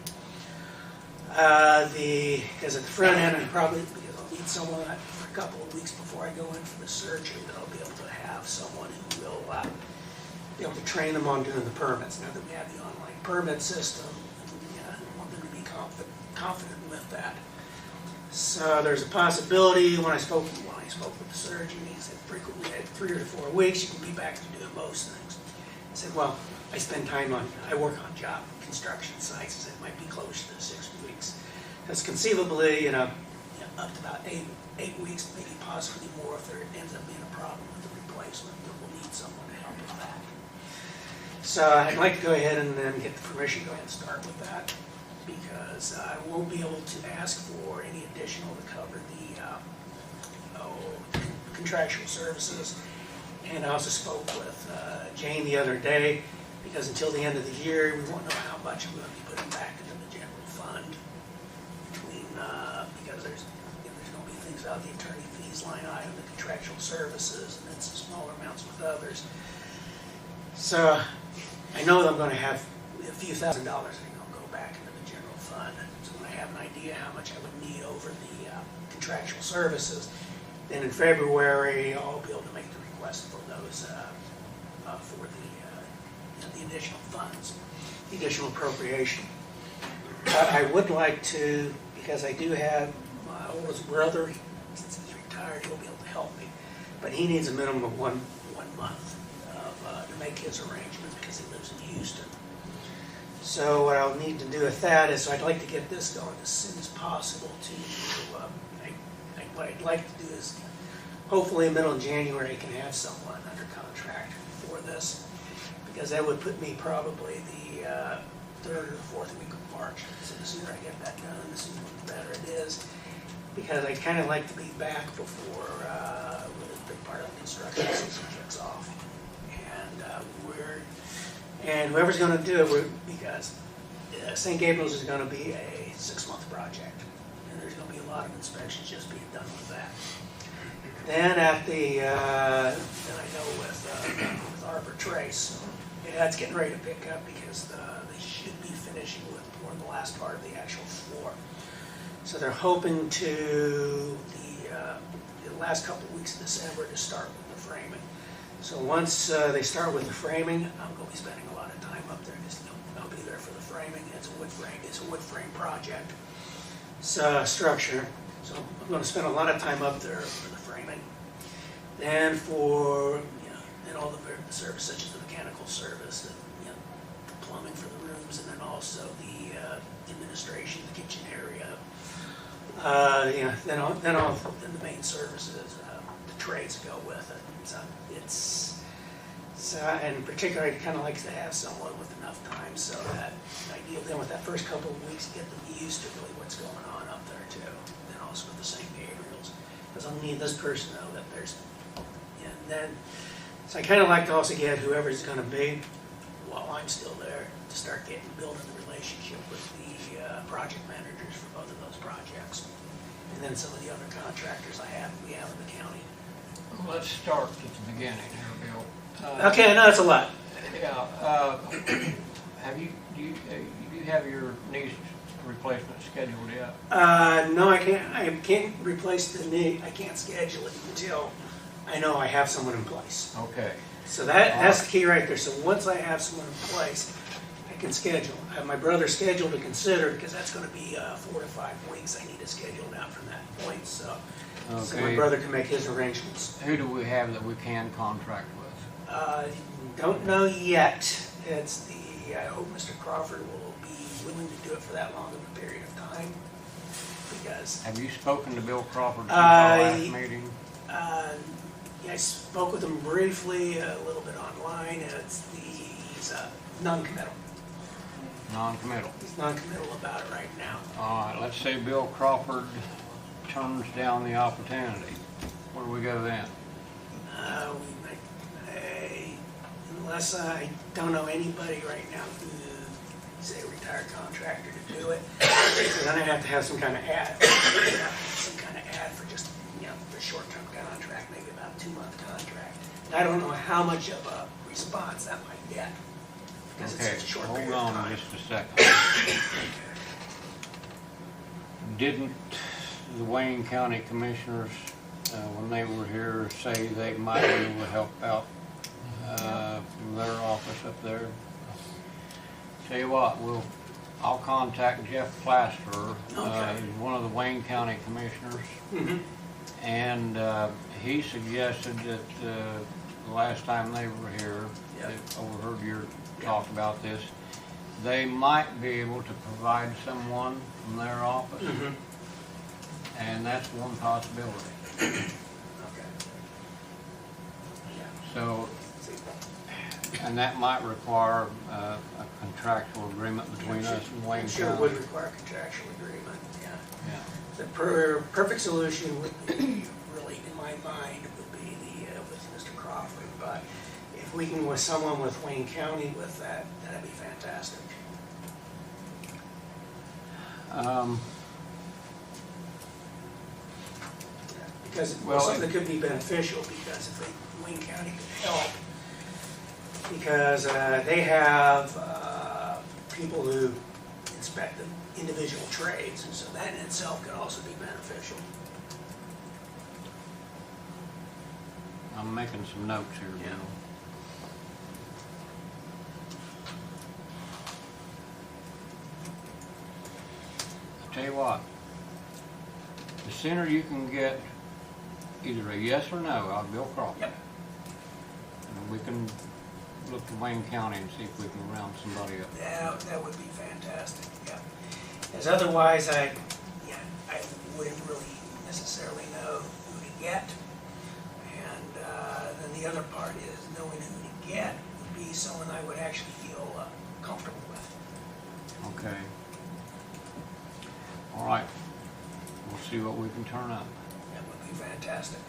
Because at the front end, and probably because I'll need someone for a couple of weeks before I go in for the surgery, that I'll be able to have someone who will be able to train them on doing the permits. Now that we have the online permit system, I want them to be confident with that. So there's a possibility, when I spoke with the surgeon, he said frequently at 3 or 4 weeks, you can be back to doing most things. I said, well, I work on job construction sites, so it might be closer to 6 weeks. Because conceivably, up to about 8 weeks, maybe possibly more, if there ends up being a problem with the replacement, then we'll need someone to help with that. So I'd like to go ahead and then get the permission to go ahead and start with that, because I won't be able to ask for any additional to cover the contractual services. And I also spoke with Jane the other day, because until the end of the year, we won't know how much we're going to be putting back into the general fund. Because there's going to be things out of the attorney fees line item, the contractual services, and then some smaller amounts with others. So I know that I'm going to have a few $1,000s that are going to go back into the general fund. So when I have an idea how much I would need over the contractual services, then in February I'll be able to make the request for those for the additional funds, the additional appropriation. But I would like to because I do have my oldest brother, since he's retired, he'll be able to help me. But he needs a minimum of one month to make his arrangements because he lives in Houston. So what I'll need to do with that is I'd like to get this going as soon as possible what I'd like to do is hopefully middle of January I can have someone under contract for this, because that would put me probably the 3rd or 4th week of March. So the sooner I get that done, the sooner the better it is, because I'd kind of like to be back before really a big part of the construction season kicks off. And whoever's going to do it, because St. Gabriel's is going to be a 6-month project, and there's going to be a lot of inspections just being done with that. Then at the, then I know with Arbor Trace, it's getting ready to pick up because they should be finishing with more than the last part of the actual floor. So they're hoping to the last couple of weeks of December to start with the framing. So once they start with the framing, I'm going to be spending a lot of time up there. I'll be there for the framing. It's a wood frame project. It's structure. So I'm going to spend a lot of time up there for the framing. Then for then all the service, such as the mechanical service, the plumbing for the rooms, and then also the administration, the kitchen area. Then the main services, the trades go with it. So and particularly, I'd kind of like to have someone with enough time so that ideally, then with that first couple of weeks, get them used to really what's going on up there too. Then also with the St. Gabriel's, because I'll need this person to know that there's, and then, so I kind of like to also get whoever's going to be, while I'm still there, to start building the relationship with the project managers for both of those projects. And then some of the other contractors we have in the county. Well, let's start at the beginning here, Bill. Okay, I know that's a lot. Yeah, do you have your knee replacement scheduled yet? No, I can't replace the knee. I can't schedule it until I know I have someone in place. Okay. So that's the key right there. So once I have someone in place, I can schedule. I have my brother's schedule to consider because that's going to be 4 to 5 weeks. I need to schedule it out from that point. So my brother can make his arrangements. Who do we have that we can contract with? Don't know yet. I hope Mr. Crawford will be willing to do it for that long of a period of time. Because have you spoken to Bill Crawford since our last meeting? Yeah, I spoke with him briefly, a little bit online. He's non-committal. Non-committal. He's non-committal about it right now. All right, let's say Bill Crawford turns down the opportunity. Where do we go then? Unless I don't know anybody right now who's a retired contractor to do it, then I have to have some kind of ad. For just for a short-term contract, maybe about a 2-month contract. And I don't know how much of a response that might get because it's such a short period of time. Hold on just a second. Didn't the Wayne County Commissioners, when they were here, say they might be able to help out from their office up there? Tell you what, I'll contact Jeff Plaster. He's one of the Wayne County Commissioners. Mm-hmm. And he suggested that the last time they were here, they overheard your talk about this, they might be able to provide someone from their office. Mm-hmm. And that's one possibility. Okay. So, and that might require a contractual agreement between us and Wayne County. Sure would require a contractual agreement, yeah. Yeah. The perfect solution would be, really, in my mind, would be with Mr. Crawford, but if we can with someone with Wayne County with that, that'd be fantastic. Because something could be beneficial, because if Wayne County could help, because they have people who inspect the individual trades, and so that in itself could also be beneficial. I'm making some notes here, Bill. I'll tell you what, the sooner you can get either a yes or no out of Bill Crawford. Yep. And we can look to Wayne County and see if we can round somebody up. That would be fantastic, yeah. As otherwise, I wouldn't really necessarily know who to get. And then the other part is knowing who to get would be someone I would actually feel comfortable with. Okay. All right. We'll see what we can turn up. That would be fantastic.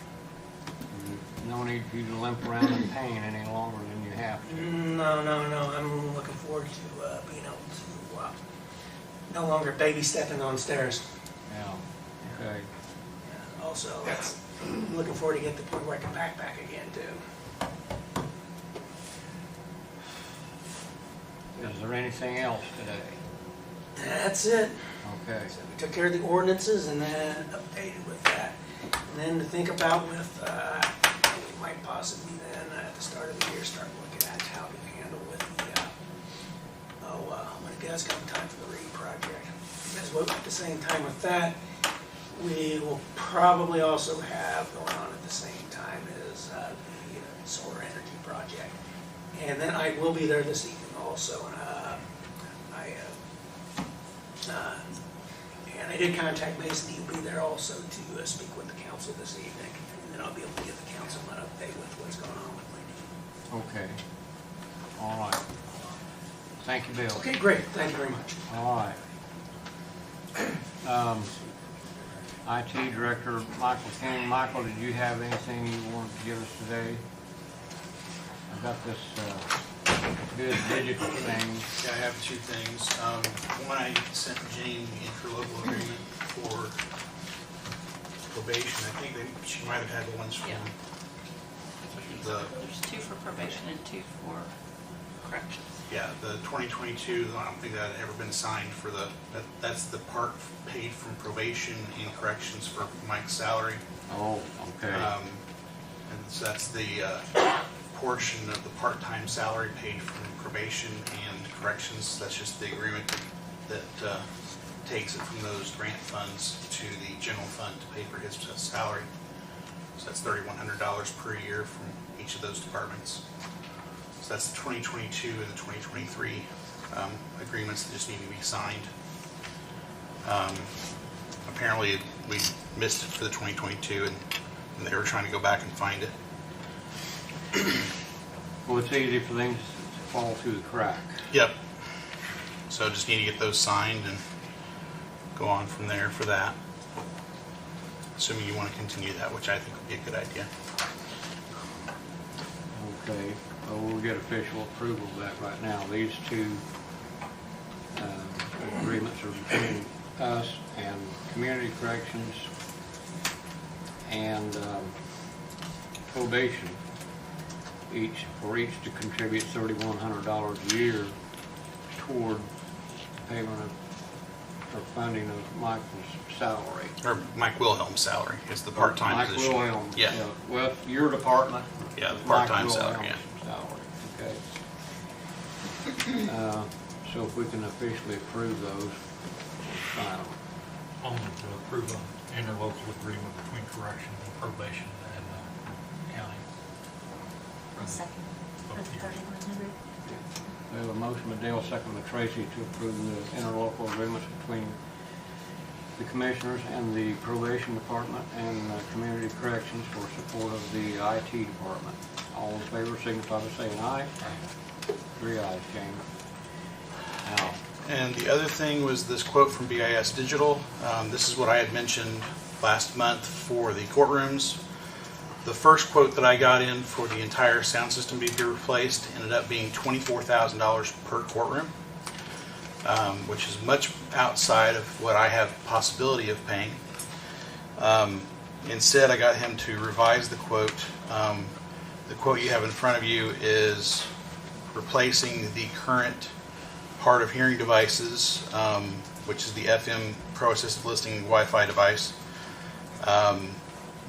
No need for you to limp around in pain any longer than you have to. No. I'm looking forward to being able to no longer baby stepping on stairs. Yeah. Okay. Also, I'm looking forward to get to the point where I can backpack again too. Is there anything else today? That's it. Okay. So we took care of the ordinances and then updated with that. And then to think about with, we might possibly then at the start of the year start looking at how to handle with the, when it does come time for the READ project. Because at the same time with that, we will probably also have going on at the same time is the solar energy project. And then I will be there this evening also. And I did contact Mason, he'll be there also to speak with the council this evening. And then I'll be able to give the council an update with what's going on with my need. Okay. All right. Thank you, Bill. Okay, great, thank you very much. All right. IT Director Michael King. Michael, did you have anything you wanted to give us today? I got this good digital thing. Yeah, I have two things. One, I sent Jane the interlocal agreement for probation. I think she might have had the ones from the... There's 2 for probation and 2 for corrections. Yeah, the 2022, I don't think that had ever been signed for that's the part paid from probation and corrections for Mike's salary. Oh, okay. And so that's the portion of the part-time salary paid from probation and corrections. That's just the agreement that takes it from those grant funds to the general fund to pay for his salary. So that's $3,100 per year from each of those departments. So that's the 2022 and the 2023 agreements that just need to be signed. Apparently we missed it for the 2022 and they were trying to go back and find it. Well, it's easy for things to fall through the crack. Yep. So just need to get those signed and go on from there for that. Assuming you want to continue that, which I think would be a good idea. Okay. Well, we'll get official approval of that right now. These two agreements are between us and Community Corrections and probation. For each to contribute $3,100 a year toward payment of or funding of Michael's salary. Or Mike Wilhelm's salary is the part-time Mike position. Wilhelm. Yeah. Well, your department. Yeah, the Mike part-time salary, Wilhelm's salary. Okay. So if we can officially approve those, we'll sign them. I'll move to approve an interlocal agreement between corrections and probation and county. I'll second. For the 3,100. We have a motion by Dale, second by Tracy to approve the interlocal agreements between the commissioners and the probation department and community corrections for support of the IT department. All in favor signify by saying aye. 3 ayes, James. Now, And the other thing was this quote from BIS Digital. This is what I had mentioned last month for the courtrooms. The first quote that I got in for the entire sound system to be replaced ended up being $24,000 per courtroom, which is much outside of what I have possibility of paying. Instead, I got him to revise the quote. The quote you have in front of you is replacing the current hard of hearing devices, which is the FM Pro Assistive Listening Wi-Fi device.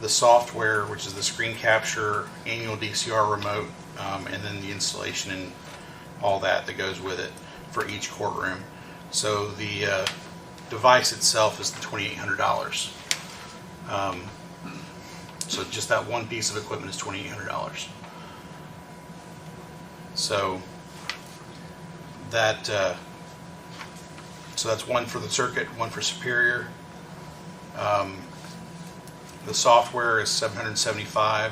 The software, which is the screen capture, annual DCR remote, and then the installation and all that goes with it for each courtroom. So the device itself is the $2,800. So just that one piece of equipment is $2,800. So that so that's one for the circuit, one for Superior. The software is $775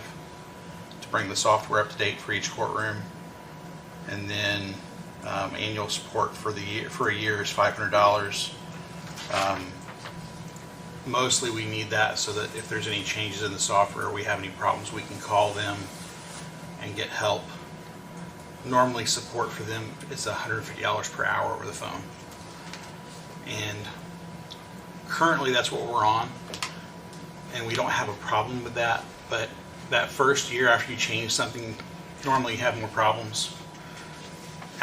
to bring the software up to date for each courtroom, and then annual support for the year, for a year, is $500. Mostly we need that so that if there's any changes in the software, or we have any problems, we can call them and get help. Normally support for them is $150 per hour over the phone. And currently that's what we're on, and we don't have a problem with that. But that first year after you change something, normally you have more problems.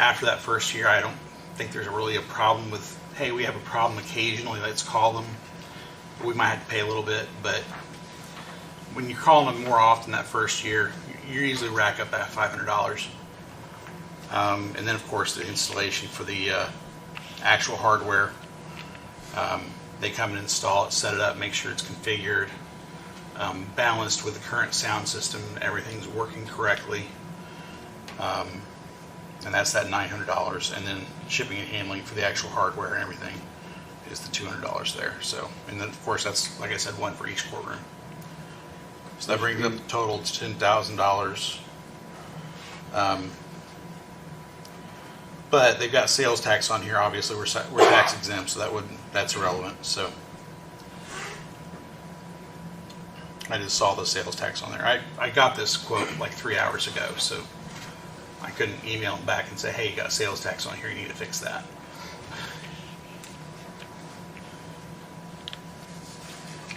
After that first year, I don't think there's really a problem with, hey, we have a problem occasionally, let's call them. We might have to pay a little bit, but when you're calling them more often that first year, you usually rack up that $500. And then, of course, the installation for the actual hardware. They come and install it, set it up, make sure it's configured, balanced with the current sound system, everything's working correctly. And that's that $900. And then shipping and handling for the actual hardware and everything is the $200 there. So, and then, of course, that's, like I said, one for each courtroom. So that brings up the total to $10,000. But they've got sales tax on here. Obviously, we're tax exempt, so that's irrelevant. So I just saw the sales tax on there. I got this quote like 3 hours ago, so I couldn't email them back and say, hey, you got sales tax on here, you need to fix that.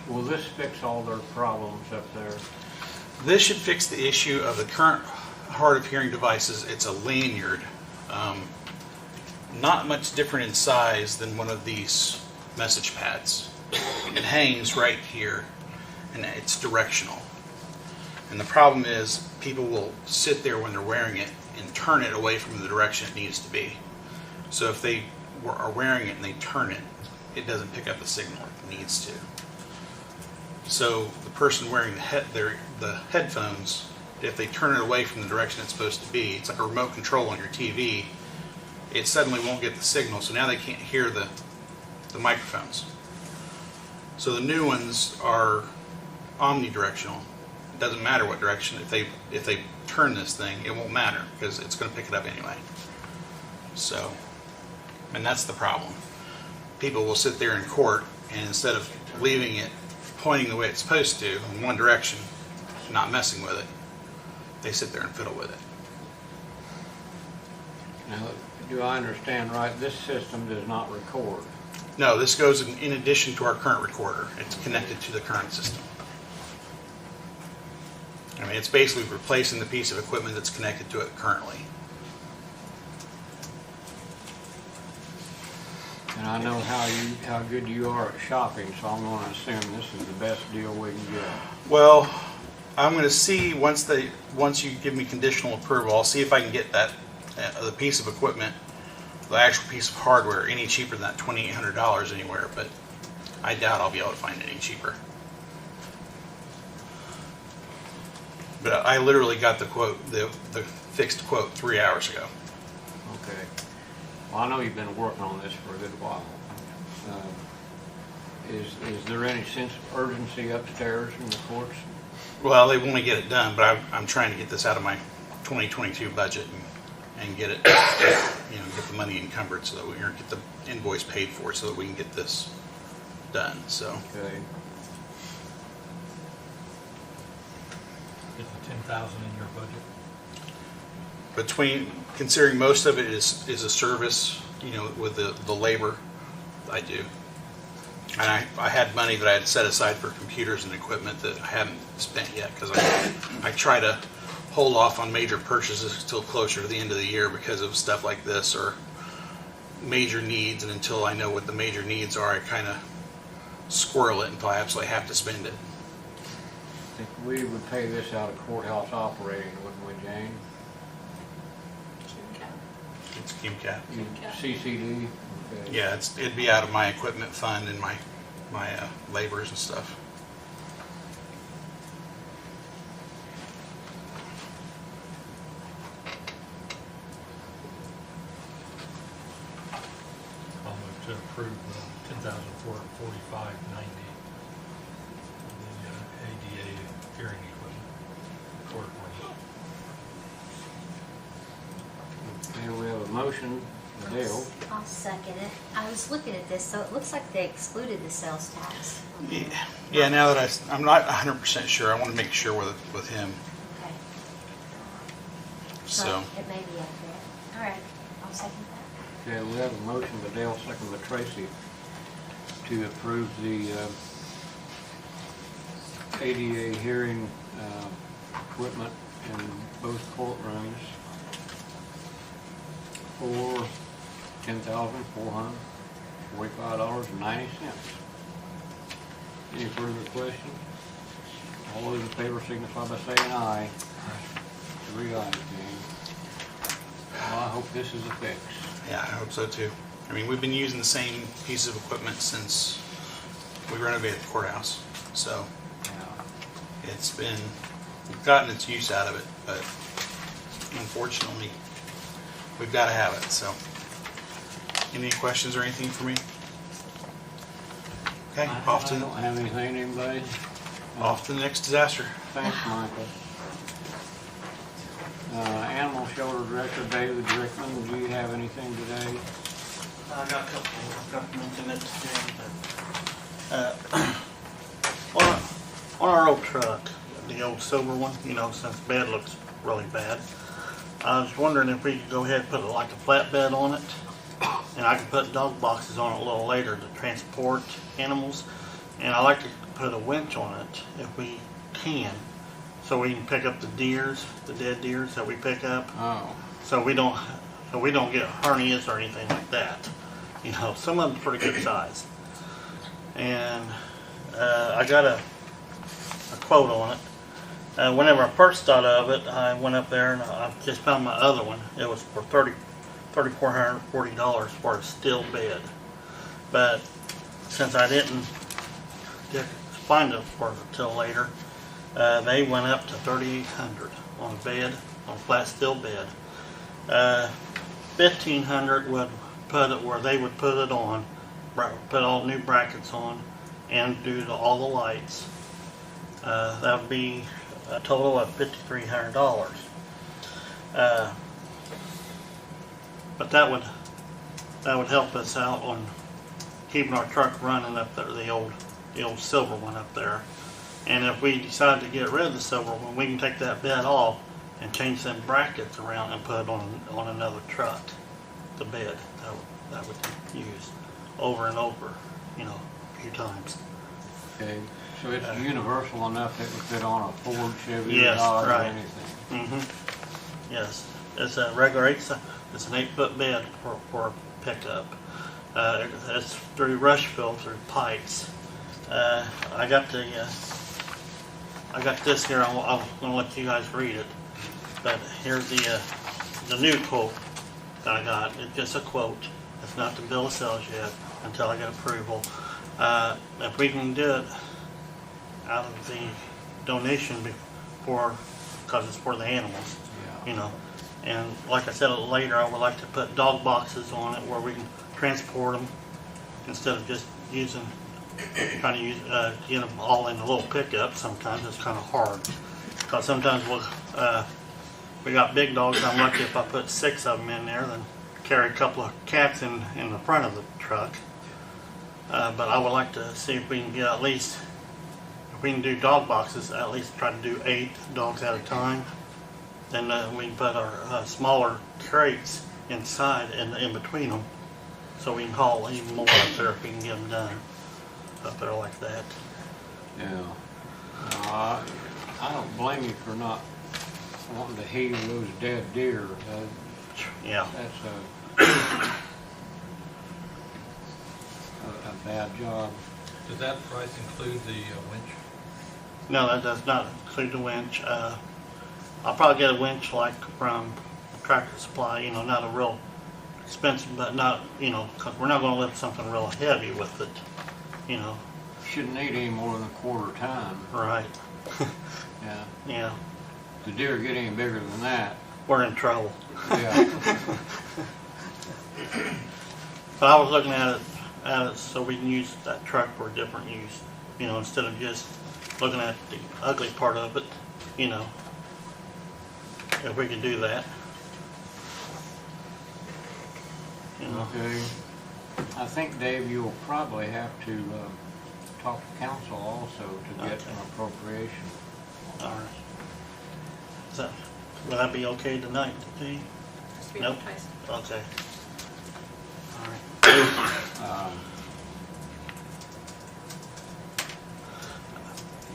Will this fix all their problems up there? This should fix the issue of the current hard of hearing devices. It's a lanyard. Not much different in size than one of these message pads. It hangs right here, and it's directional. And the problem is people will sit there when they're wearing it and turn it away from the direction it needs to be. So if they are wearing it and they turn it, it doesn't pick up the signal like it needs to. So the person wearing the headphones, if they turn it away from the direction it's supposed to be, it's like a remote control on your TV, it suddenly won't get the signal, so now they can't hear the microphones. So the new ones are omnidirectional. It doesn't matter what direction. If they turn this thing, it won't matter because it's going to pick it up anyway. So, and that's the problem. People will sit there in court, and instead of leaving it pointing the way it's supposed to in one direction, not messing with it, they sit there and fiddle with it. Now, do I understand right, this system does not record? No, this goes in addition to our current recorder. It's connected to the current system. I mean, it's basically replacing the piece of equipment that's connected to it currently. And I know how good you are at shopping, so I'm going to assume this is the best deal we can get. Well, I'm going to see once you give me conditional approval, I'll see if I can get that the piece of equipment, the actual piece of hardware, any cheaper than that $2,800 anywhere. But I doubt I'll be able to find it any cheaper. But I literally got the quote, the fixed quote 3 hours ago. Okay. Well, I know you've been working on this for a good while. Is there any sense of urgency upstairs in the courts? Well, they want to get it done, but I'm trying to get this out of my 2022 budget and get it, get the money encumbered so that we can get the invoice paid for so that we can get this done. So. Okay. Is the 10,000 in your budget? Considering most of it is a service, with the labor I do. And I had money that I had set aside for computers and equipment that I haven't spent yet because I try to hold off on major purchases until closer to the end of the year because of stuff like this or major needs, and until I know what the major needs are, I kind of squirrel it until I absolutely have to spend it. I think we would pay this out of courthouse operating, wouldn't we, Jane? It's QCAT. CCD? Okay. Yeah, it'd be out of my equipment fund and my labors and stuff. to approve $10,445.90 the ADA hearing equipment. Court order. Okay, we have a motion, Dale. I'll second it. I was looking at this, so it looks like they excluded the sales tax. Yeah, now that I'm not 100% sure, I want to make sure with him, Okay. so. It may be accurate. All right, I'll second that. Okay, we have a motion by Dale, second by Tracy, to approve the ADA hearing equipment in both courtrooms for $10,445.90. Any further questions? All those in favor signify by saying aye. 3 ayes, James. Well, I hope this is a fix. Yeah, I hope so too. I mean, we've been using the same piece of equipment since we renovated the courthouse. So we've gotten its use out of it, but unfortunately, we've got to have it. So, any questions or anything for me? Okay, I don't have anything, anybody? Off to the next disaster. Thanks, Michael. Animal Shelter Director David Rickman, do you have anything today? I got a couple, I've got to mention it today, but, on our old truck, the old silver one, since the bed looks really bad, I was wondering if we could go ahead and put like a flatbed on it, and I can put dog boxes on it a little later to transport animals, and I like to put a winch on it if we can, so we can pick up the deers, the dead deers that we pick up. Oh. So we don't get hernias or anything like that. Some of them's pretty good size. And I got a quote on it. Whenever I first thought of it, I went up there and I just found my other one. It was for $3,440 for a steel bed. But since I didn't find it for till later, they went up to $3,800 on a bed, on a flat steel bed. $1,500 would put it where they would put it on, put all new brackets on, and do all the lights. That would be a total of $5,300. But that would help us out on keeping our truck running up there, the old silver one up there. And if we decide to get rid of the silver one, we can take that bed off and change them brackets around and put it on another truck, the bed that would use over and over, a few times. Okay, so it's universal enough that it would fit on a Ford, Chevy, Yes, Dodge, right. or anything? Mm-hmm. Yes, it's a regular it's an 8-foot bed for pickup. It's through Rushville through Pikes. I got this here. I'm going to let you guys read it. But here's the new quote that I got. It's just a quote. It's not the bill of sales yet until I get approval. If we can do it out of the donation because it's for the animals, And like I said later, I would like to put dog boxes on it where we can transport them instead of just get them all in a little pickup. Sometimes it's kind of hard because sometimes we got big dogs. I'm lucky if I put 6 of them in there, then carry a couple of cats in the front of the truck. But I would like to see if we can get at least, if we can do dog boxes, at least try to do 8 dogs at a time. Then we can put our smaller crates inside and in between them, so we can haul even more up there if we can get them done up there like that. Yeah. I don't blame you for not wanting to heal those dead deer. Yeah. That's a bad job. Does that price include the winch? No, that does not include the winch. I'll probably get a winch like from Tractor Supply, not a real expensive, but not, because we're not going to lift something real heavy with it, Shouldn't need any more than a quarter ton. Right. Yeah. Yeah. If the deer get any bigger than that, We're in trouble. yeah. But I was looking at it so we can use that truck for a different use, you know, instead of just looking at the ugly part of it, you know, if we can do that. You know, Okay. I think, Dave, you'll probably have to talk to council also to get Okay. an appropriation. all right. So, will that be okay tonight, Dee? Has to be Nope. advertised. Okay. All right.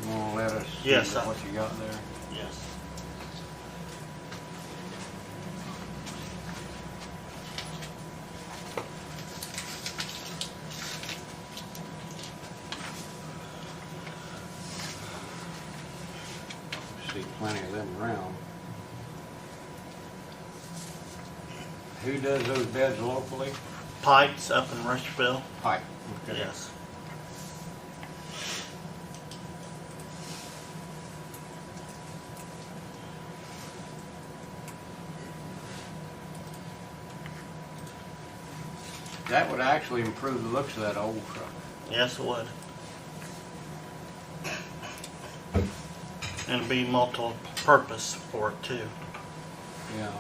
You wanna let us see Yes, what you got there? Yes. See plenty of them around. Who does those beds locally? Pikes up in Rushville. Pike. Okay. Yes. That would actually improve the looks of that old truck. Yes, it would. And it'd be multi-purpose for it too. Yeah.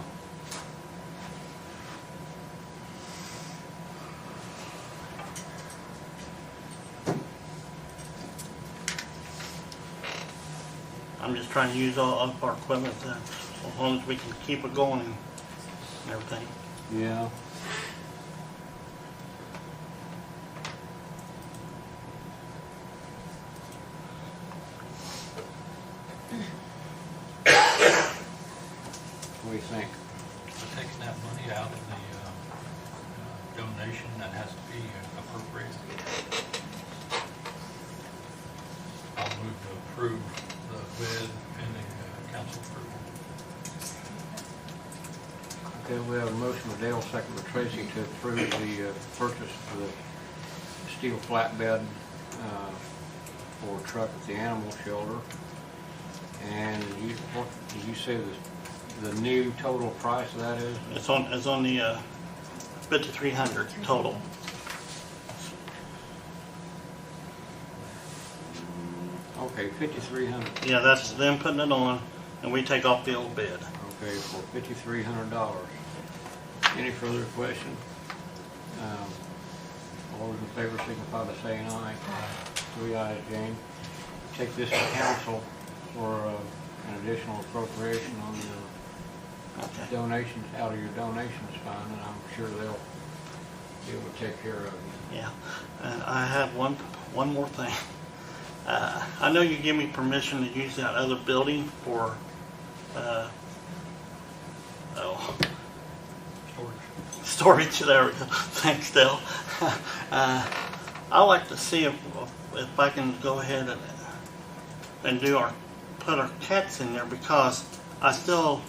I'm just trying to use all of our equipment then, as long as we can keep it going and everything. Yeah. What do you think? Taking that money out of the donation, that has to be appropriated. I'll move to approve the bid pending council approval. Okay, we have a motion by Dale, second by Tracy to approve the purchase for the steel flatbed for a truck at the animal shelter. And you, what did you say the new total price of that is? It's on the 5,300 total. Okay, 5,300. Yeah, that's them putting it on, and we take off the old bid. Okay, for $5,300. Any further question? All those in favor signify by saying aye. 3 ayes, Jane. Take this to council for an additional appropriation on the Okay. donations, out of your donations fund, and I'm sure they'll be able to take care of it. Yeah, and I have one more thing. I know you give me permission to use that other building for, storage. There we go. Thanks, Dale. I like to see if I can go ahead and put our cats in there, because I still,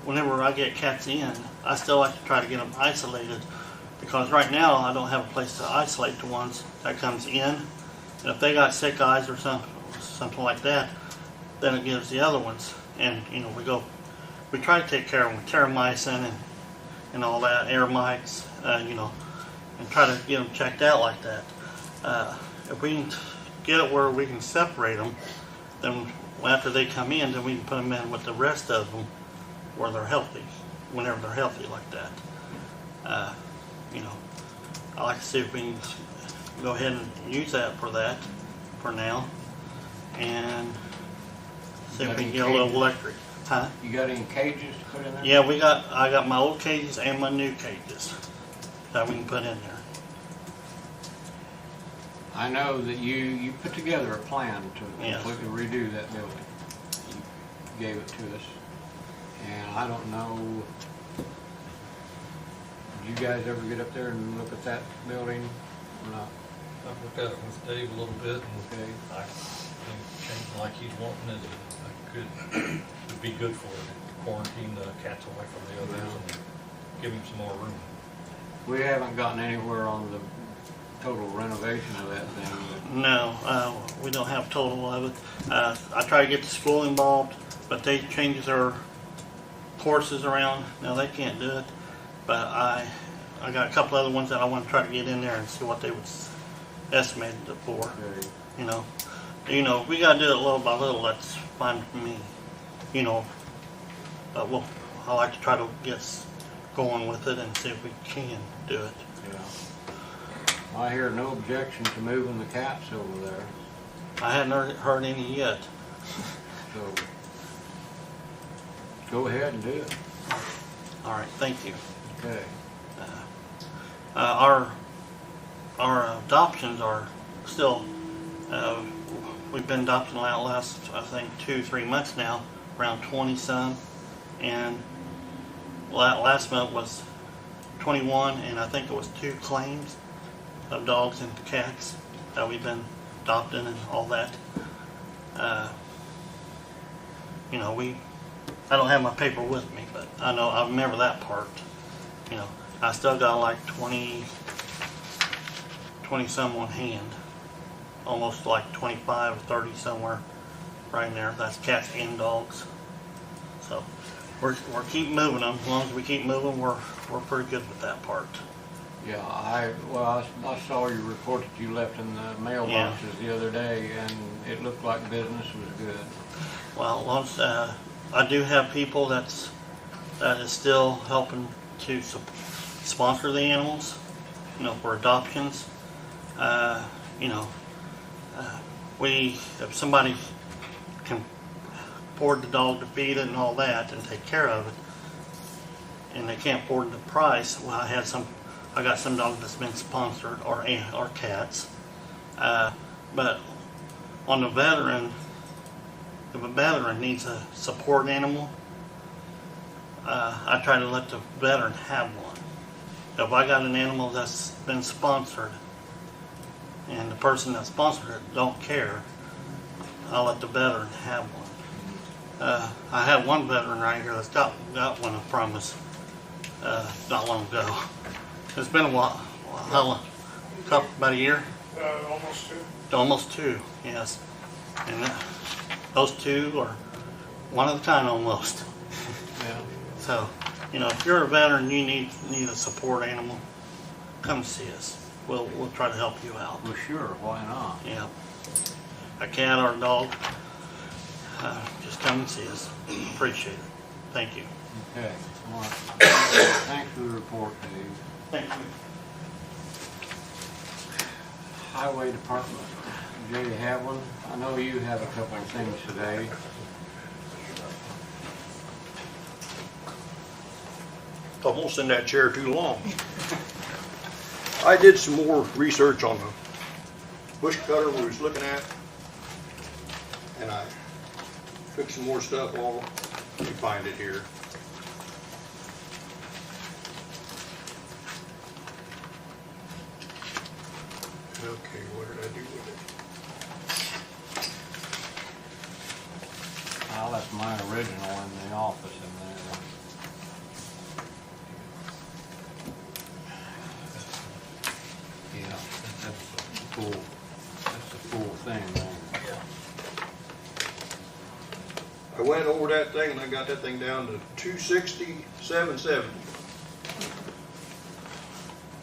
whenever I get cats in, I still like to try to get them isolated, because right now I don't have a place to isolate the ones that comes in. And if they got sick eyes or something like that, then it gives the other ones. And you know, we try to take care of them with terramycin and all that, air mites, you know, and try to get them checked out like that. If we can get it where we can separate them, then after they come in, then we can put them in with the rest of them where they're healthy, whenever they're healthy like that. You know, I like to see if we can go ahead and use that for now, and see if we can get a little electric. Huh? You got any cages to put in there? Yeah, I got my old cages and my new cages that we can put in there. I know that you put together a plan to Yes. completely redo that building. You gave it to us. And I don't know, did you guys ever get up there and look at that building or not? I've looked at it with Dave a little bit, and Okay. I think changing like he's wanting it would be good for it. Quarantine the cats away from the others and give him some more room. We haven't gotten anywhere on the total renovation of that thing. No, we don't have total of it. I try to get the school involved, but they change their courses around. Now they can't do it, but I got a couple other ones that I want to try to get in there and see what they would estimate it for. Okay. You know, we gotta do it little by little. That's fine for me. You know, well, I like to try to get going with it and see if we can do it. Yeah. I hear no objection to moving the cats over there, I hadn't heard any yet. so go ahead and do it. All right, thank you. Okay. Our adoptions are still, we've been adopting the last, I think, 2-3 months now, around 20 some, and last month was 21, and I think it was 2 claims of dogs and cats that we've been adopting and all that. You know, I don't have my paper with me, but I remember that part. You know, I still got like 20 some on hand, almost like 25 or 30 somewhere right in there. That's cats and dogs. So we're keep moving them. As long as we keep moving, we're pretty good with that part. Yeah, I saw your report that you left in the mailboxes the other day, and it looked like business was good. Well, as long as, I do have people that is still helping to sponsor the animals, you know, for adoptions. You know, if somebody can afford the dog to feed it and all that and take care of it, and they can't afford the price, well, I got some dogs that's been sponsored or cats. But on the veteran, if a veteran needs a support animal, I try to let the veteran have one. If I got an animal that's been sponsored and the person that sponsored it don't care, I'll let the veteran have one. I have one veteran right here that's got one, I promise, not long ago. It's been a while. How long? About a year? Almost 2. Almost 2, yes. And those 2 are one at a time almost. Yeah. So, you know, if you're a veteran, you need a support animal, come see us. We'll try to help you out. Well, sure, why not? Yeah. A cat or a dog, just come and see us. Appreciate it. Thank you. Okay. All right. Thanks for the report, Dave. Thank you. Highway Department, Jay Havlin, I know you have a couple of things today. I won't sit in that chair too long. I did some more research on the bush cutter we was looking at, and I took some more stuff off. Let me find it here. Okay, what did I do with it? I left my original in the office in there. Yeah, that's the full thing there. I went over that thing and I got that thing down to 260,770.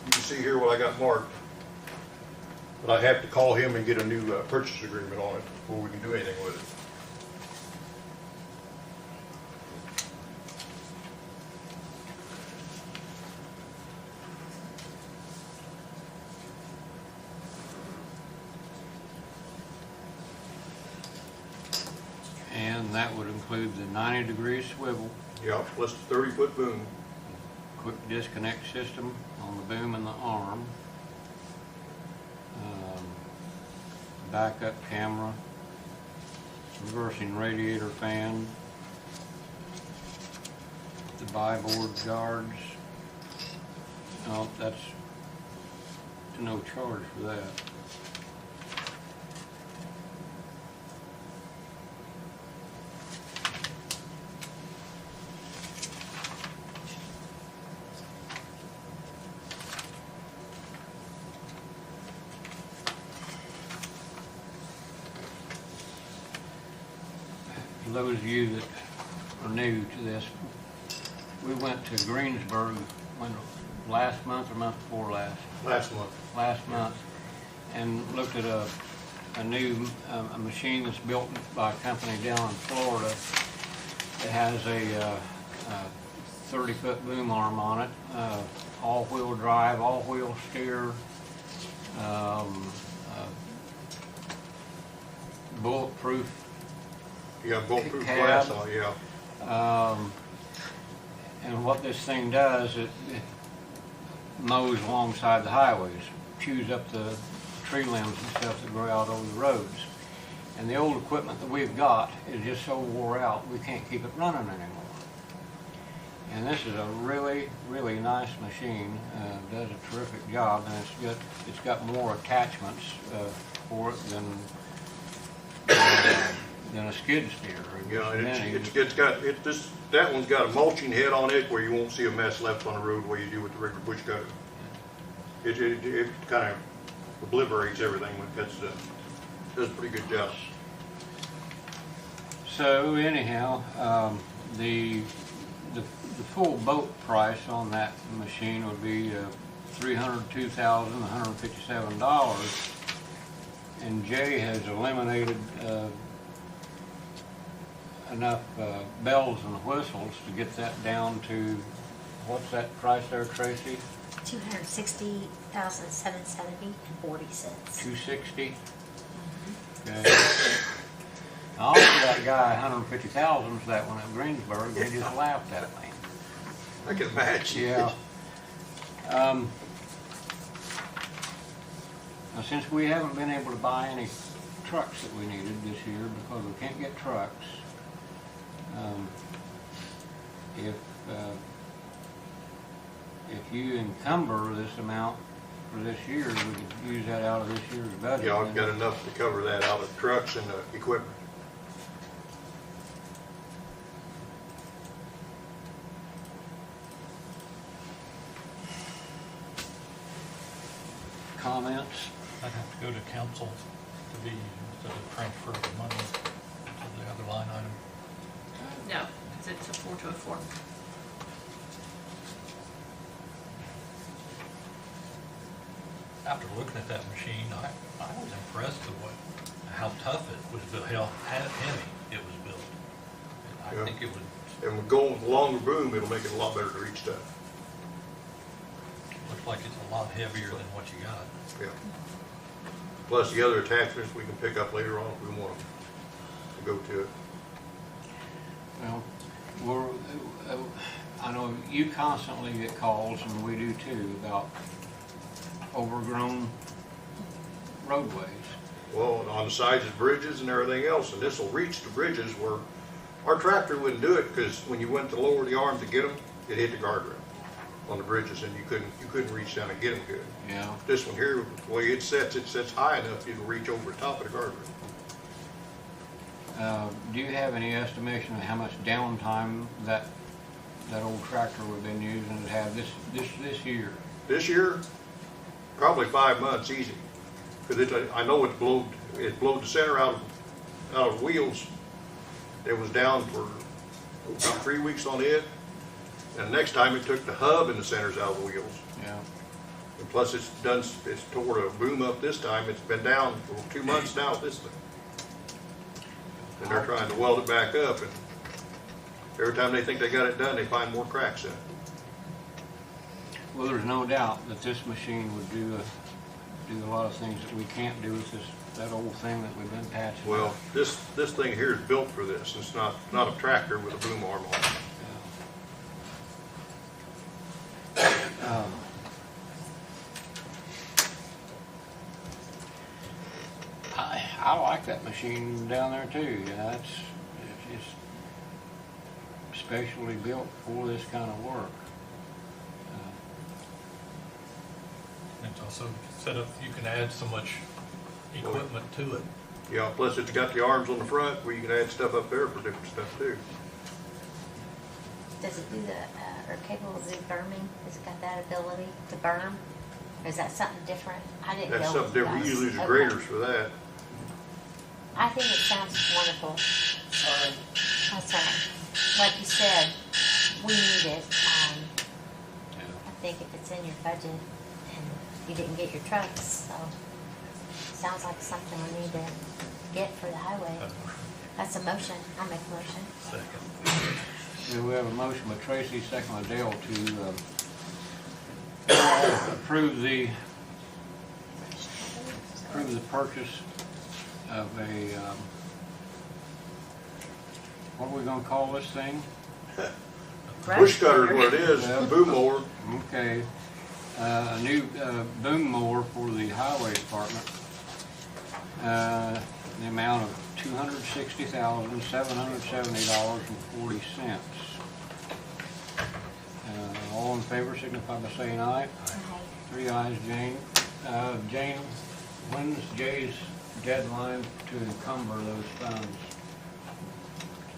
You can see here what I got marked. But I have to call him and get a new purchase agreement on it before we can do anything with it. And that would include the 90-degree swivel, Yeah, plus the 30-foot boom. quick disconnect system on the boom and the arm, backup camera, reversing radiator fan, the buy-board guards. No, that's no charge for that. For those of you that are new to this, we went to Greensburg last month or month before last? Last month. Last month, and looked at a new a machine that's built by a company down in Florida. It has a 30-foot boom arm on it, all-wheel drive, all-wheel steer, bulletproof. Yeah, bulletproof Cab. glass on, yeah. And what this thing does, it mows alongside the highways, chews up the tree limbs and stuff that grow out over the roads. And the old equipment that we've got is just so wore out, we can't keep it running anymore. And this is a really, really nice machine, does a terrific job, and it's got more attachments for it than a skid steer. Yeah, and that one's got a mulching head on it where you won't see a mess left on the road where you do with the regular bush cutter. It kind of obliterates everything when it cuts it up. Does a pretty good job. So anyhow, the full boat price on that machine would be $302,157, and Jay has eliminated enough bells and whistles to get that down to, what's that price there, Tracy? $260,770.40. 260. Okay. I offered that guy $150,000 for that one at Greensburg. They just laughed at me. I can imagine. Yeah. Now, since we haven't been able to buy any trucks that we needed this year because we can't get trucks, if you encumber this amount for this year, we could use that out of this year's budget. Yeah, I've got enough to cover that out of trucks and equipment. Comments? I'd have to go to council to be, instead of transfer the money to the other line item. No, because it's a 4 to a 4. After looking at that machine, I was impressed with how tough it was built, how heavy it was built. I Yeah. think it would, And with going with a longer boom, it'll make it a lot better to reach stuff. looks like it's a lot heavier than what you got. Yeah. Plus the other attachments we can pick up later on if we want to go to it. Well, I know you constantly get calls, and we do too, about overgrown roadways. Well, on the sides of bridges and everything else, and this will reach the bridges where our tractor wouldn't do it because when you went to lower the arm to get them, it hit the guardrail on the bridges, and you couldn't reach down and get them good. Yeah. This one here, the way it sets high enough it'll reach over the top of the guardrail. Do you have any estimation of how much downtime that old tractor we've been using has had this year? This year, probably 5 months easy, because I know it blowed the center out of wheels. It was down for about 3 weeks on it, and the next time it took the hub and the centers out of the wheels. Yeah. And plus it's tore the boom up this time. It's been down for 2 months now at this thing. And they're trying to weld it back up, and every time they think they got it done, they find more cracks in it. Well, there's no doubt that this machine would do a lot of things that we can't do with that old thing that we've been patching. Well, up. this thing here is built for this. It's not a tractor with a boom arm on it. I like that machine down there too. Yeah, it's specially built for this kind of work. It's also set up, you can add so much equipment to it. Yeah, plus it's got the arms on the front where you can add stuff up there for different stuff too. Does it do or capable of berming? Has it got that ability to berm? Or is that something different? I didn't know. That's something different. You use the graders for that. I think it sounds wonderful. Sorry. That's all right. Like you said, we need it. I think if it's in your budget and you didn't get your trucks, so sounds like something we need to get for the highway. That's a motion. I'll make a motion. Second. Yeah, we have a motion by Tracy, second by Dale to approve the purchase of a, what are we gonna call this thing? Bush cutter is what it is, boom mower. Okay, a new boom mower for the highway department. The amount of $260,770.40. All in favor signify by saying aye. Aye. 3 ayes, Jane. Jane, when's Jay's deadline to encumber those funds?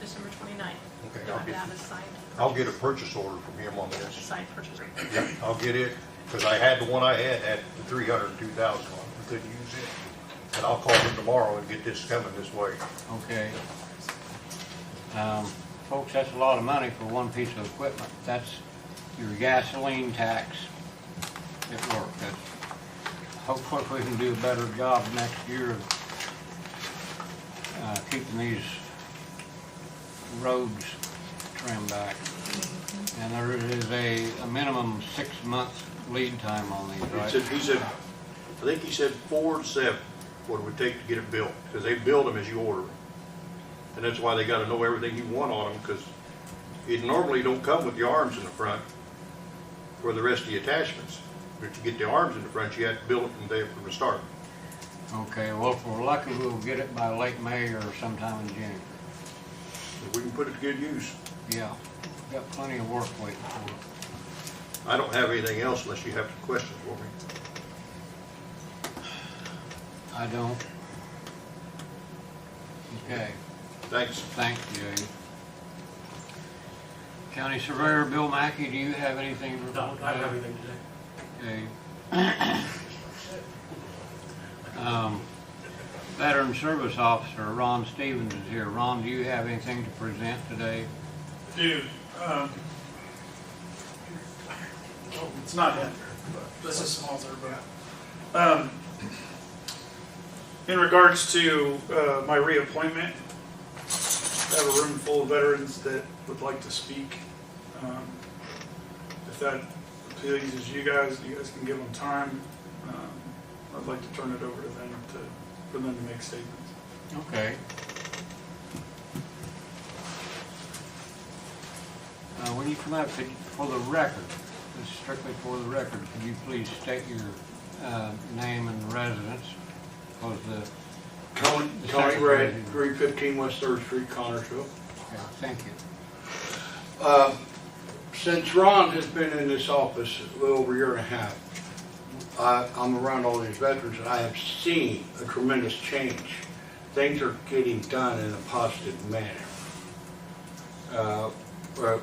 December 29th. Okay, You'll have to have a signed, I'll get a purchase order from him on this. signed purchase order. Yeah, I'll get it, because I had the one I had the 302,000 one. We couldn't use it. And I'll call him tomorrow and get this coming this way. Okay. Folks, that's a lot of money for one piece of equipment. That's your gasoline tax at work. Hopefully we can do a better job next year of keeping these roads trimmed back. And there is a minimum 6-month lead time on these, right? He said, I think he said 4 to 7, what it would take to get it built, because they build them as you order them. And that's why they gotta know everything you want on them, because it normally don't come with the arms in the front for the rest of the attachments. But to get the arms in the front, you have to build it from there from the start. Okay, well, if we're lucky, we'll get it by late May or sometime in June. If we can put it to good use. Yeah, got plenty of work waiting for it. I don't have anything else unless you have some questions for me. I don't. Okay, Thanks. thanks, Jay. County Surveyor Bill Mackey, do you have anything to report? No, I don't have anything today. Okay. Veteran Service Officer Ron Stevens is here. Ron, do you have anything to present today? Dude, it's not in there, but this is small, but in regards to my reappointment, I have a room full of veterans that would like to speak. If that pleases you guys can give them time. I'd like to turn it over to them for them to make statements. Okay. When you come up, for the record, this is strictly for the record, could you please state your name and residence? Because the Tony Red, 315 West 3rd Street, Connersville. Okay, thank you. Since Ron has been in this office a little over a year and a half, I'm around all these veterans and I have seen a tremendous change. Things are getting done in a positive manner.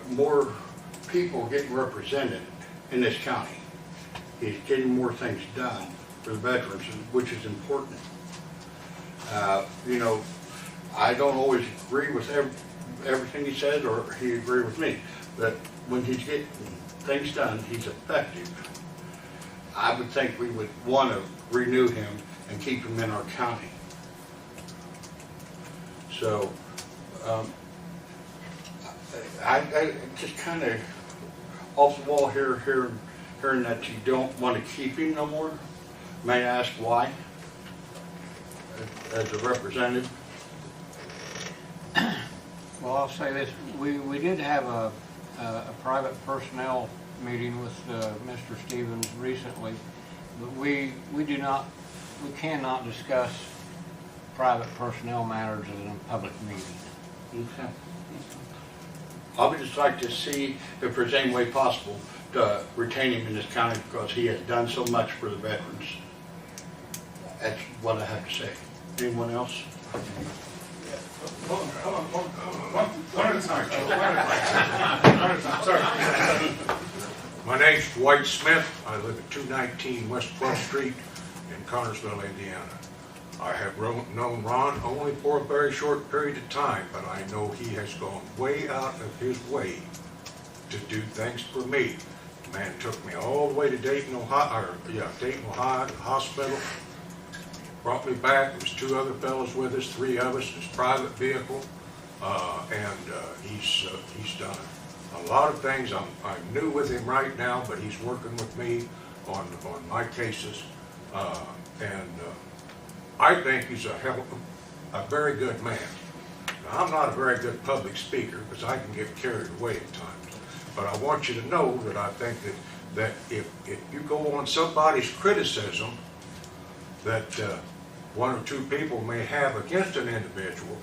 More people getting represented in this county. He's getting more things done for the veterans, which is important. You know, I don't always agree with everything he says, or he agree with me, but when he's getting things done, he's effective. I would think we would want to renew him and keep him in our county. So, I just kind of off the wall here, hearing that you don't want to keep him no more. May I ask why? As a representative? Well, I'll say this, we did have a private personnel meeting with Mr. Stevens recently, but we cannot discuss private personnel matters in a public meeting. Okay. I would just like to see if there's any way possible to retain him in this county because he has done so much for the veterans. That's what I have to say. Anyone else? Hold on. One at a time, Joe. One at a time. Sorry. My name's Dwight Smith. I live at 219 West 12th Street in Connersville, Indiana. I have known Ron only for a very short period of time, but I know he has gone way out of his way to do things for me. Man took me all the way to Dayton, Ohio, Dayton, Ohio, to the hospital. Brought me back. There was 2 other fellows with us, 3 of us, his private vehicle, and he's done a lot of things. I'm new with him right now, but he's working with me on my cases, and I think he's a very good man. Now, I'm not a very good public speaker because I can get carried away at times, but I want you to know that I think that if you go on somebody's criticism that 1 or 2 people may have against an individual,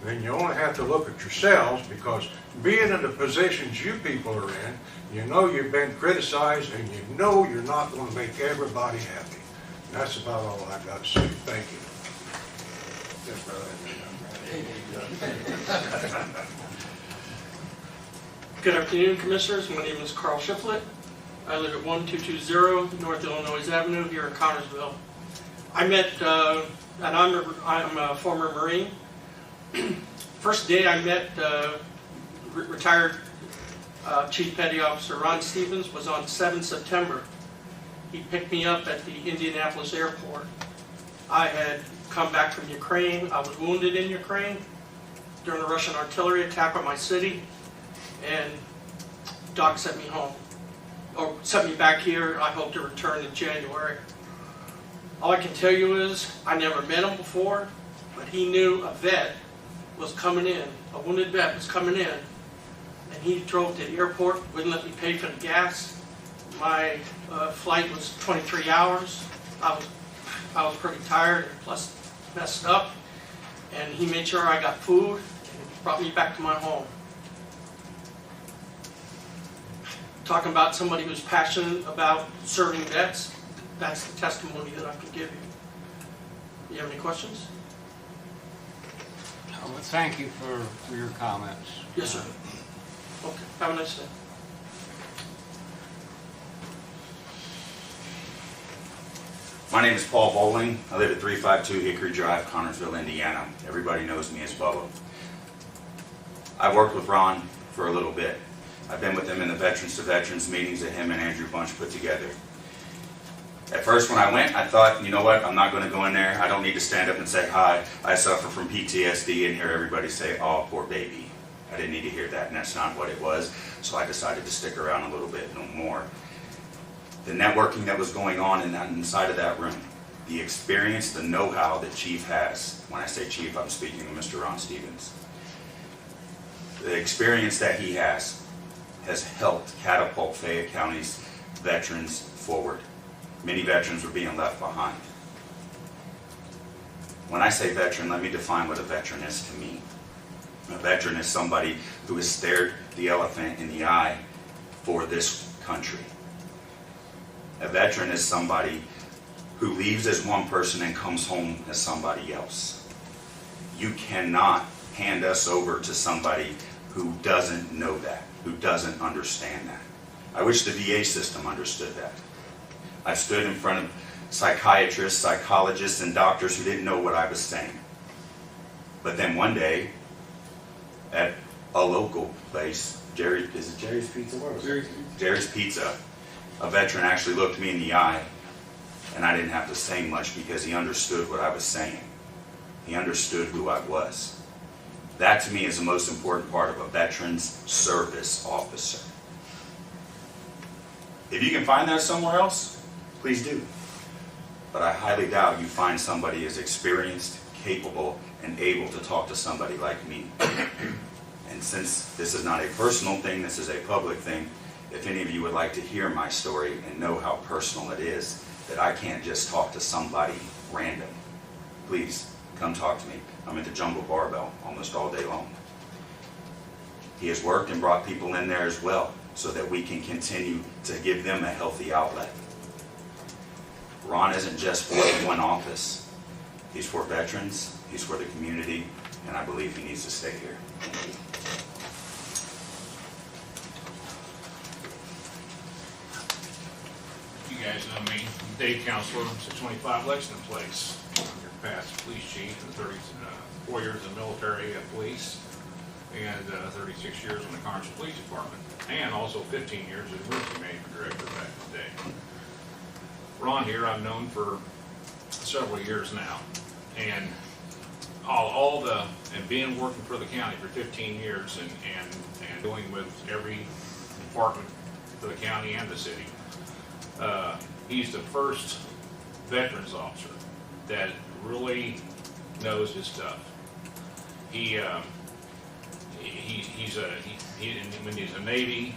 then you only have to look at yourselves, because being in the positions you people are in, you know you've been criticized and you know you're not going to make everybody happy. And that's about all I've got to say. Thank you. Good afternoon, Commissioners. My name is Carl Shiflett. I live at 1220 North Illinois Avenue here in Connersville. I met, and I'm a former Marine. First day I met retired Chief Petty Officer Ron Stevens was on 7 September. He picked me up at the Indianapolis airport. I had come back from Ukraine. I was wounded in Ukraine during the Russian artillery attack on my city, and Doc sent me home, or sent me back here. I hope to return in January. All I can tell you is I never met him before, but he knew a vet was coming in, a wounded vet was coming in, and he drove to the airport, wouldn't let me pay for the gas. My flight was 23 hours. I was pretty tired and plus messed up, and he made sure I got food and brought me back to my home. Talking about somebody who's passionate about serving vets, that's the testimony that I can give you. Do you have any questions? Well, thank you for your comments. Yes, sir. Okay, have a nice day. My name is Paul Bowling. I live at 352 Hickory Drive, Connersville, Indiana. Everybody knows me as Bubba. I worked with Ron for a little bit. I've been with him in the Veterans to Veterans meetings that him and Andrew Bunch put together. At first when I went, I thought, you know what, I'm not going to go in there. I don't need to stand up and say, hi, I suffer from PTSD, and hear everybody say, oh, poor baby. I didn't need to hear that, and that's not what it was. So I decided to stick around a little bit, no more. The networking that was going on inside of that room, the experience, the know-how that Chief has. When I say Chief, I'm speaking of Mr. Ron Stevens. The experience that he has helped catapult Fayette County's veterans forward. Many veterans were being left behind. When I say veteran, let me define what a veteran is to me. A veteran is somebody who has stared the elephant in the eye for this country. A veteran is somebody who leaves as one person and comes home as somebody else. You cannot hand us over to somebody who doesn't know that, who doesn't understand that. I wish the VA system understood that. I've stood in front of psychiatrists, psychologists, and doctors who didn't know what I was saying. But then one day, at a local place, Jerry's Pizza? Where was it? Jerry's Pizza. A veteran actually looked me in the eye, and I didn't have to say much because he understood what I was saying. He understood who I was. That to me is the most important part of a veteran's service officer. If you can find that somewhere else, please do. But I highly doubt you find somebody as experienced, capable, and able to talk to somebody like me. And since this is not a personal thing, this is a public thing, if any of you would like to hear my story and know how personal it is, that I can't just talk to somebody random, please come talk to me. I'm at the Jungle Barbell almost all day long. He has worked and brought people in there as well so that we can continue to give them a healthy outlet. Ron isn't just for one office. He's for veterans, he's for the community, and I believe he needs to stay here. Thank you. You guys know me, I'm Dave Counselor, 625 Lexington Place. I'm your past police chief and 34 years in the military police. and 36 years in the Carnegie Police Department, and also 15 years as emergency management director back in the day. Ron here I've known for several years now, and and being working for the county for 15 years and dealing with every department for the county and the city. He's the first veterans officer that really knows his stuff. When he's a Navy,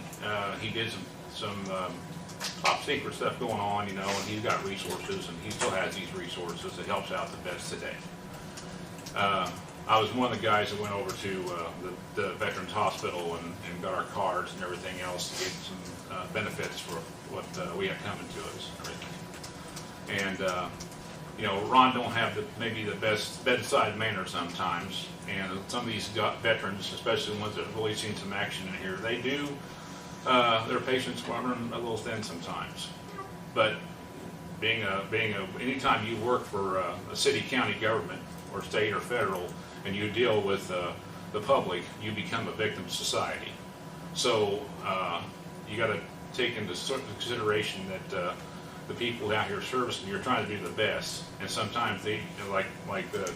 he did some top secret stuff going on, you know, and he's got resources, and he still has these resources that helps out the vets today. I was one of the guys that went over to the Veterans Hospital and got our cards and everything else to get some benefits for what we have coming to us and everything. And you know, Ron don't have maybe the best bedside manner sometimes, and some of these veterans, especially the ones that have really seen some action in here, they do, their patience run a little thin sometimes. But anytime you work for a city, county government, or state or federal, and you deal with the public, you become a victim of society. So you got to take into consideration that the people out here servicing, you're trying to do the best, and sometimes they, like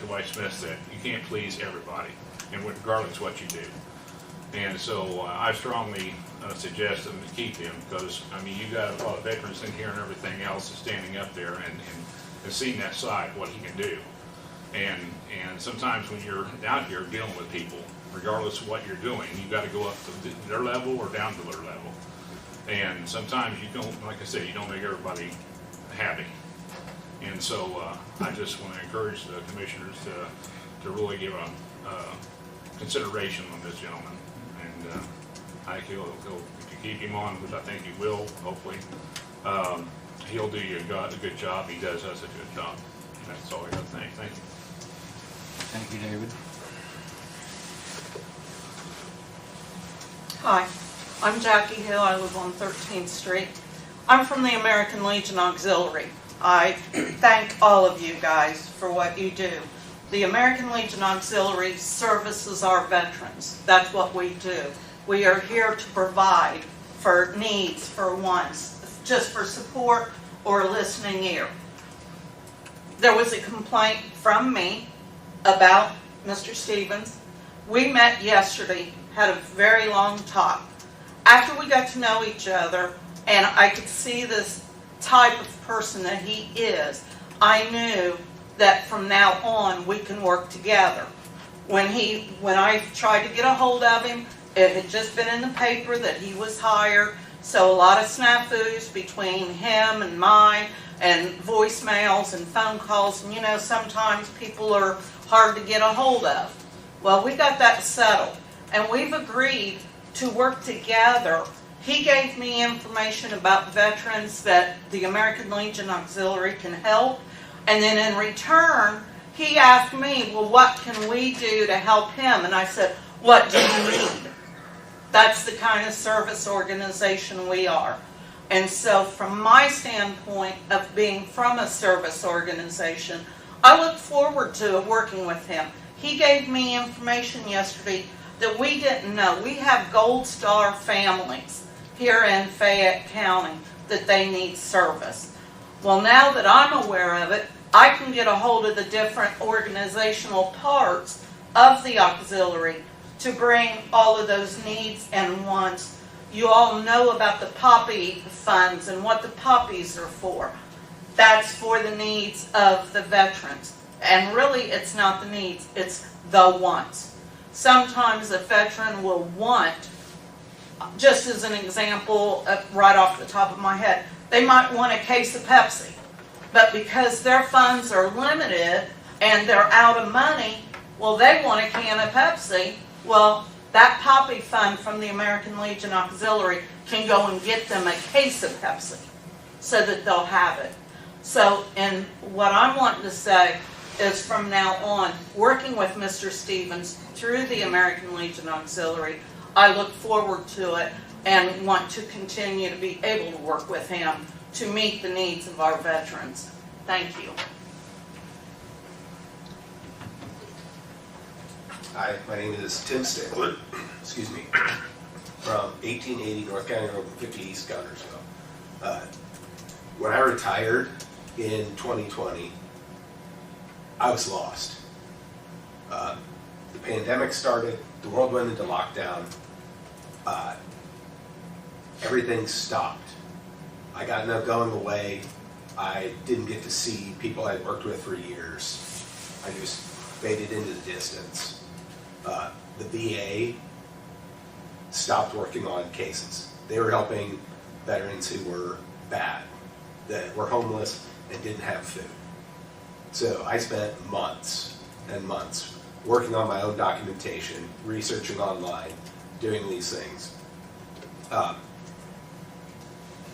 Dwight Smith said, you can't please everybody, and regardless of what you do. And so I strongly suggest them to keep him, because I mean, you got a lot of veterans in here and everything else is standing up there and seeing that side, what he can do. And sometimes when you're out here dealing with people, regardless of what you're doing, you got to go up to their level or down to their level. And sometimes you don't, like I said, you don't make everybody happy. And so I just want to encourage the commissioners to really give a consideration on this gentleman. And I think if you keep him on, which I think he will, hopefully, he'll do you a good job. He does us a good job. And that's all I got to say. Thank you. Thank you, David. Hi, I'm Jackie Hill. I live on 13th Street. I'm from the American Legion Auxiliary. I thank all of you guys for what you do. The American Legion Auxiliary services our veterans. That's what we do. We are here to provide for needs, for wants, just for support or a listening ear. There was a complaint from me about Mr. Stevens. We met yesterday, had a very long talk. After we got to know each other and I could see this type of person that he is, I knew that from now on we can work together. When I tried to get a hold of him, it had just been in the paper that he was hired, so a lot of snafus between him and mine, and voicemails and phone calls, and you know, sometimes people are hard to get a hold of. Well, we got that settled, and we've agreed to work together. He gave me information about veterans that the American Legion Auxiliary can help, and then in return, he asked me, well, what can we do to help him? And I said, what do you need? That's the kind of service organization we are. And so from my standpoint of being from a service organization, I look forward to working with him. He gave me information yesterday that we didn't know. We have Gold Star families here in Fayette County that they need service. Well, now that I'm aware of it, I can get a hold of the different organizational parts of the auxiliary to bring all of those needs and wants. You all know about the POPPY funds and what the POPPYs are for. That's for the needs of the veterans. And really, it's not the needs, it's the wants. Sometimes a veteran will want, just as an example, right off the top of my head, they might want a case of Pepsi. But because their funds are limited and they're out of money, well, they want a can of Pepsi. Well, that POPPY fund from the American Legion Auxiliary can go and get them a case of Pepsi so that they'll have it. So, and what I'm wanting to say is from now on, working with Mr. Stevens through the American Legion Auxiliary, I look forward to it and want to continue to be able to work with him to meet the needs of our veterans. Thank you. Hi, my name is Tim Stickler, excuse me, from 1880 North County Road 50 East Gunnersville. When I retired in 2020, I was lost. The pandemic started, the world went into lockdown, everything stopped. I got no going away. I didn't get to see people I'd worked with for years. I just faded into the distance. The VA stopped working on cases. They were helping veterans who were bad, that were homeless and didn't have food. So I spent months and months working on my own documentation, researching online, doing these things.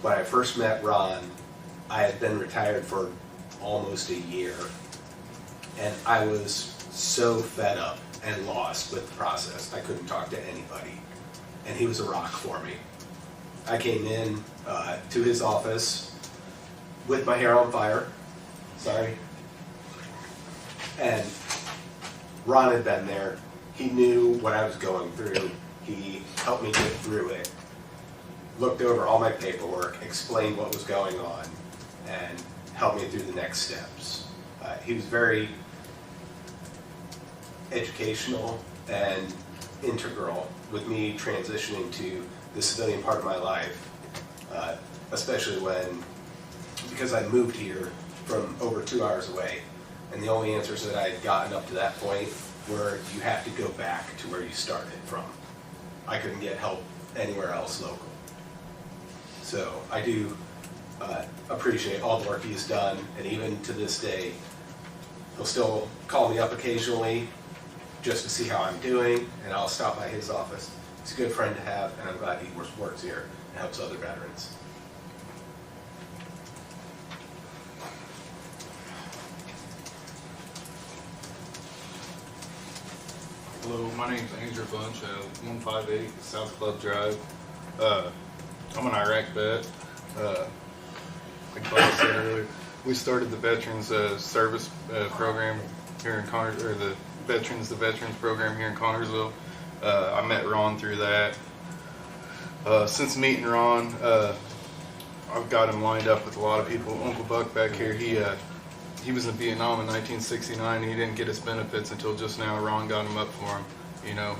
When I first met Ron, I had been retired for almost a year, and I was so fed up and lost with the process. I couldn't talk to anybody, and he was a rock for me. I came in to his office with my hair on fire, sorry, and Ron had been there. He knew what I was going through. He helped me get through it, looked over all my paperwork, explained what was going on, and helped me through the next steps. He was very educational and integral with me transitioning to the civilian part of my life, especially because I moved here from over 2 hours away, and the only answers that I had gotten up to that point were you have to go back to where you started from. I couldn't get help anywhere else local. So I do appreciate all the work he's done, and even to this day, he'll still call me up occasionally just to see how I'm doing, and I'll stop by his office. He's a good friend to have, and I'm glad he works here and helps other veterans. Hello, my name's Andrew Bunch, 158 South Club Drive. I'm an Iraq vet. Like Bob said earlier, we started the Veterans Service program here in the Veterans program here in Connersville. I met Ron through that. Since meeting Ron, I've got him lined up with a lot of people. Uncle Buck back here, he was in Vietnam in 1969, and he didn't get his benefits until just now. Ron got him up for him. You know,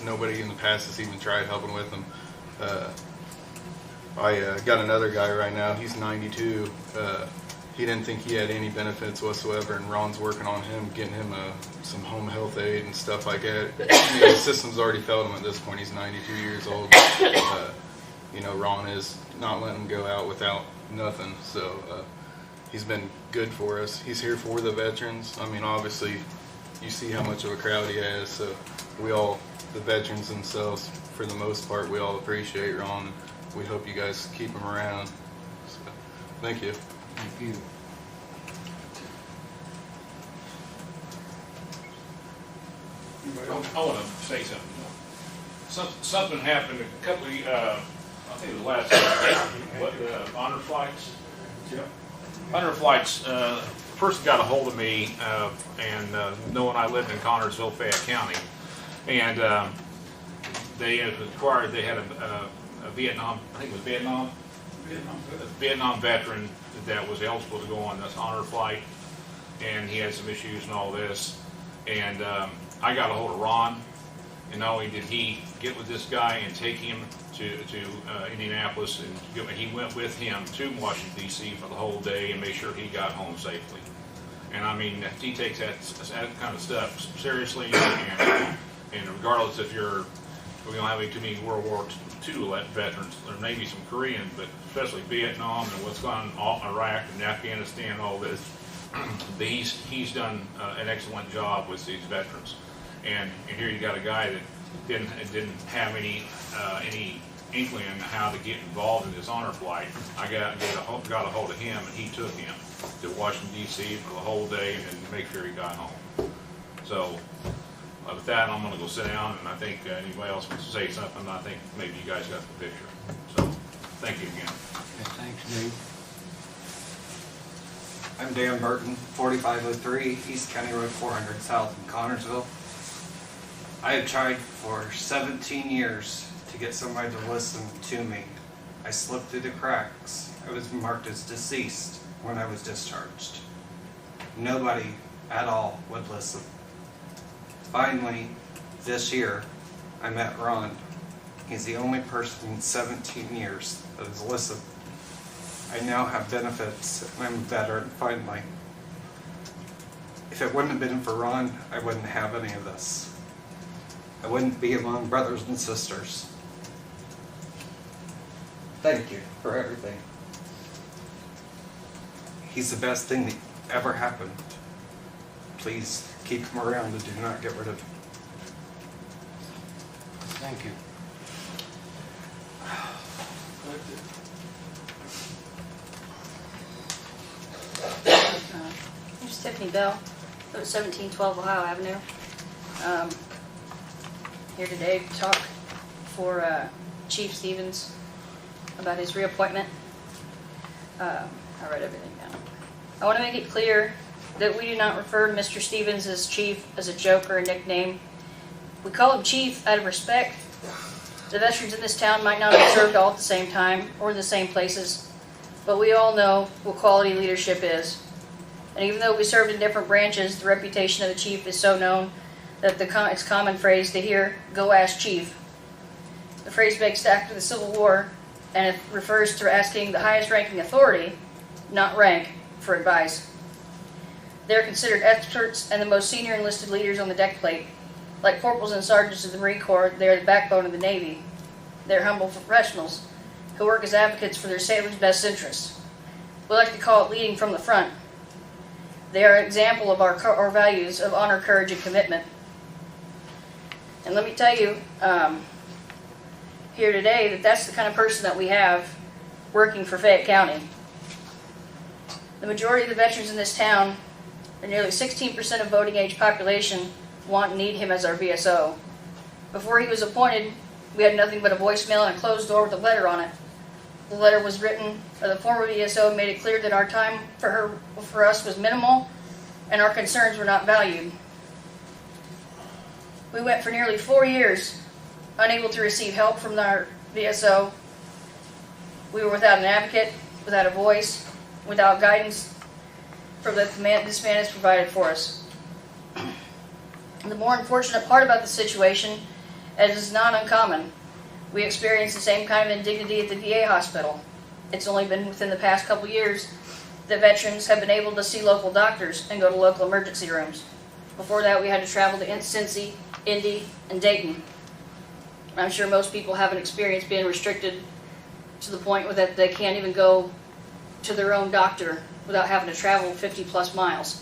nobody in the past has even tried helping with him. I got another guy right now. He's 92. He didn't think he had any benefits whatsoever, and Ron's working on him, getting him some home health aid and stuff like that. The system's already failed him at this point. He's 92 years old. You know, Ron is not letting him go out without nothing. So he's been good for us. He's here for the veterans. I mean, obviously, you see how much of a crowd he has. So the veterans themselves, for the most part, we all appreciate Ron. We hope you guys keep him around. So, thank you. Thank you. I want to say something more. Something happened a couple of, I think it was last, honor flights? Yeah. Honor flights, a person got a hold of me, and knowing I lived in Connersville, Fayette County, and they had a Vietnam, I think it was Vietnam veteran that was eligible to go on this honor flight, and he had some issues and all this, and I got a hold of Ron, and not only did he get with this guy and take him to Indianapolis, and he went with him to Washington, D.C. for the whole day and made sure he got home safely. And I mean, he takes that kind of stuff seriously, and regardless if we don't have too many World War II veterans, there may be some Korean, but especially Vietnam and what's gone on Iraq and Afghanistan, all this, he's done an excellent job with these veterans. And here you got a guy that didn't have any inkling on how to get involved in this honor flight. I got a hold of him, and he took him to Washington, D.C. for the whole day and make sure he got home. So with that, I'm going to go sit down, and I think anybody else wants to say something. I think maybe you guys got the picture. So thank you again. Yeah, thanks, Dave. I'm Dan Burton, 4503 East County Road 400 South in Connersville. I have tried for 17 years to get somebody to listen to me. I slipped through the cracks. I was marked as deceased when I was discharged. Nobody at all would listen. Finally, this year, I met Ron. He's the only person in 17 years that has listened. I now have benefits, and I'm a veteran, finally. If it wouldn't have been for Ron, I wouldn't have any of this. I wouldn't be among brothers and sisters. Thank you for everything. He's the best thing that ever happened. Please keep him around and do not get rid of him. Thank you. Here's Tiffany Bell, live at 1712 Ohio Avenue. Here today to talk for Chief Stevens about his reappointment. I read everything down. I want to make it clear that we do not refer to Mr. Stevens as Chief as a joke or a nickname. We call him Chief out of respect. The veterans in this town might not have served all at the same time or in the same places, but we all know what quality leadership is. And even though we served in different branches, the reputation of the Chief is so known that it's a common phrase to hear, "Go ask Chief." The phrase dates after the Civil War, and it refers to asking the highest ranking authority, not rank, for advice. They're considered experts and the most senior enlisted leaders on the deck plate. Like corporals and sergeants of the Marine Corps, they are the backbone of the Navy. They're humble professionals who work as advocates for their sailors' best interests. We like to call it leading from the front. They are an example of our values of honor, courage, and commitment. And let me tell you here today that that's the kind of person that we have working for Fayette County. The majority of the veterans in this town, or nearly 16% of voting age population, want and need him as our VSO. Before he was appointed, we had nothing but a voicemail and a closed door with a letter on it. The letter was written, or the former VSO made it clear that our time for us was minimal and our concerns were not valued. We went for nearly 4 years unable to receive help from our VSO. We were without an advocate, without a voice, without guidance from this man has provided for us. The more unfortunate part about the situation, as is not uncommon, we experienced the same kind of indignity at the VA hospital. It's only been within the past couple years that veterans have been able to see local doctors and go to local emergency rooms. Before that, we had to travel to Cincy, Indy, and Dayton. I'm sure most people haven't experienced being restricted to the point that they can't even go to their own doctor without having to travel 50 plus miles.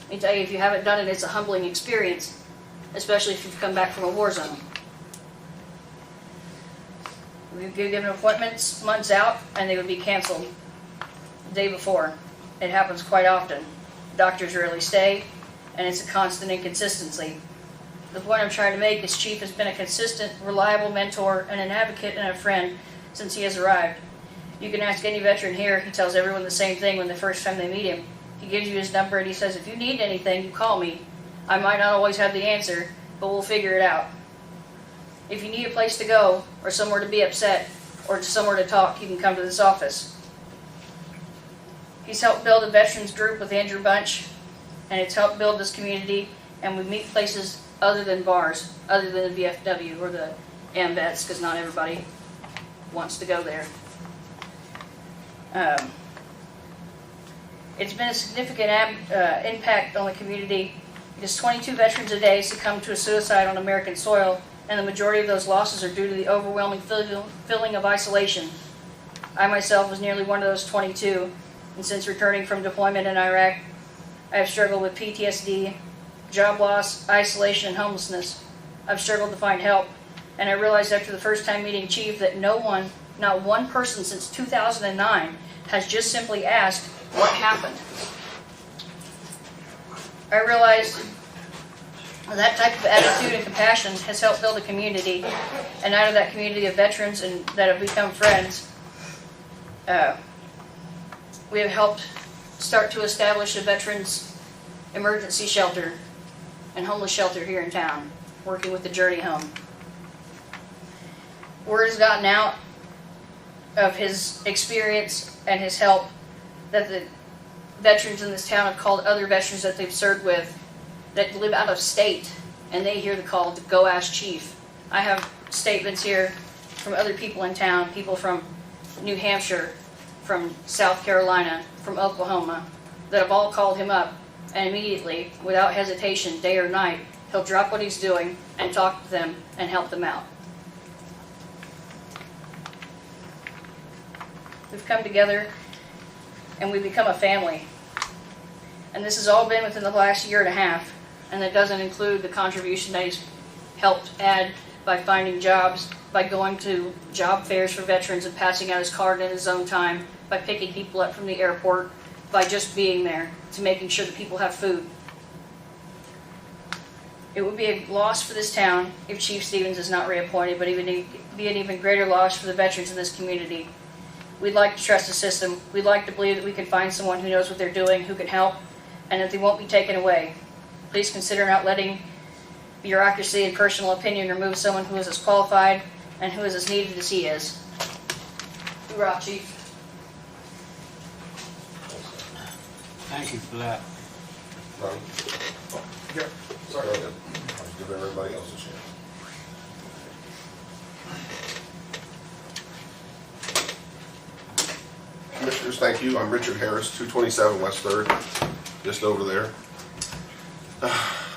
Let me tell you, if you haven't done it, it's a humbling experience, especially if you've come back from a war zone. We've given appointments months out, and they would be canceled the day before. It happens quite often. Doctors rarely stay, and it's a constant inconsistency. The point I'm trying to make is Chief has been a consistent, reliable mentor and an advocate and a friend since he has arrived. You can ask any veteran here, he tells everyone the same thing when the first time they meet him. He gives you his number and he says, if you need anything, you call me. I might not always have the answer, but we'll figure it out. If you need a place to go, or somewhere to be upset, or somewhere to talk, you can come to this office. He's helped build a veterans group with Andrew Bunch, and it's helped build this community, and we meet places other than bars, other than the VFW or the AMVETS, because not everybody wants to go there. It's been a significant impact on the community because 22 veterans a day succumb to a suicide on American soil, and the majority of those losses are due to the overwhelming feeling of isolation. I myself was nearly one of those 22, and since returning from deployment in Iraq, I have struggled with PTSD, job loss, isolation, and homelessness. I've struggled to find help, and I realized after the first time meeting Chief that not one person since 2009 has just simply asked what happened. I realized that type of attitude and compassion has helped build a community, and out of that community of veterans and that have become friends, we have helped start to establish a veterans emergency shelter and homeless shelter here in town. working with the Journey Home. Word has gotten out of his experience and his help that the veterans in this town have called other veterans that they've served with that live out of state, and they hear the call to go ask Chief. I have statements here from other people in town, people from New Hampshire, from South Carolina, from Oklahoma, that have all called him up, and immediately, without hesitation, day or night, he'll drop what he's doing and talk to them and help them out. We've come together and we've become a family. And this has all been within the last year and a half, and that doesn't include the contribution that he's helped add by finding jobs, by going to job fairs for veterans and passing out his card in his own time, by picking people up from the airport, by just being there, to making sure that people have food. It would be a loss for this town if Chief Stevens is not reappointed, but it would be an even greater loss for the veterans in this community. We'd like to trust the system. We'd like to believe that we can find someone who knows what they're doing, who can help, and that they won't be taken away. Please consider not letting bureaucracy and personal opinion remove someone who is as qualified and who is as needed as he is. Hoorah, Chief. Thank you for that. Yeah, sorry. I'll give everybody else a chance. Commissioners, thank you. I'm Richard Harris, 227 West 3rd, just over there.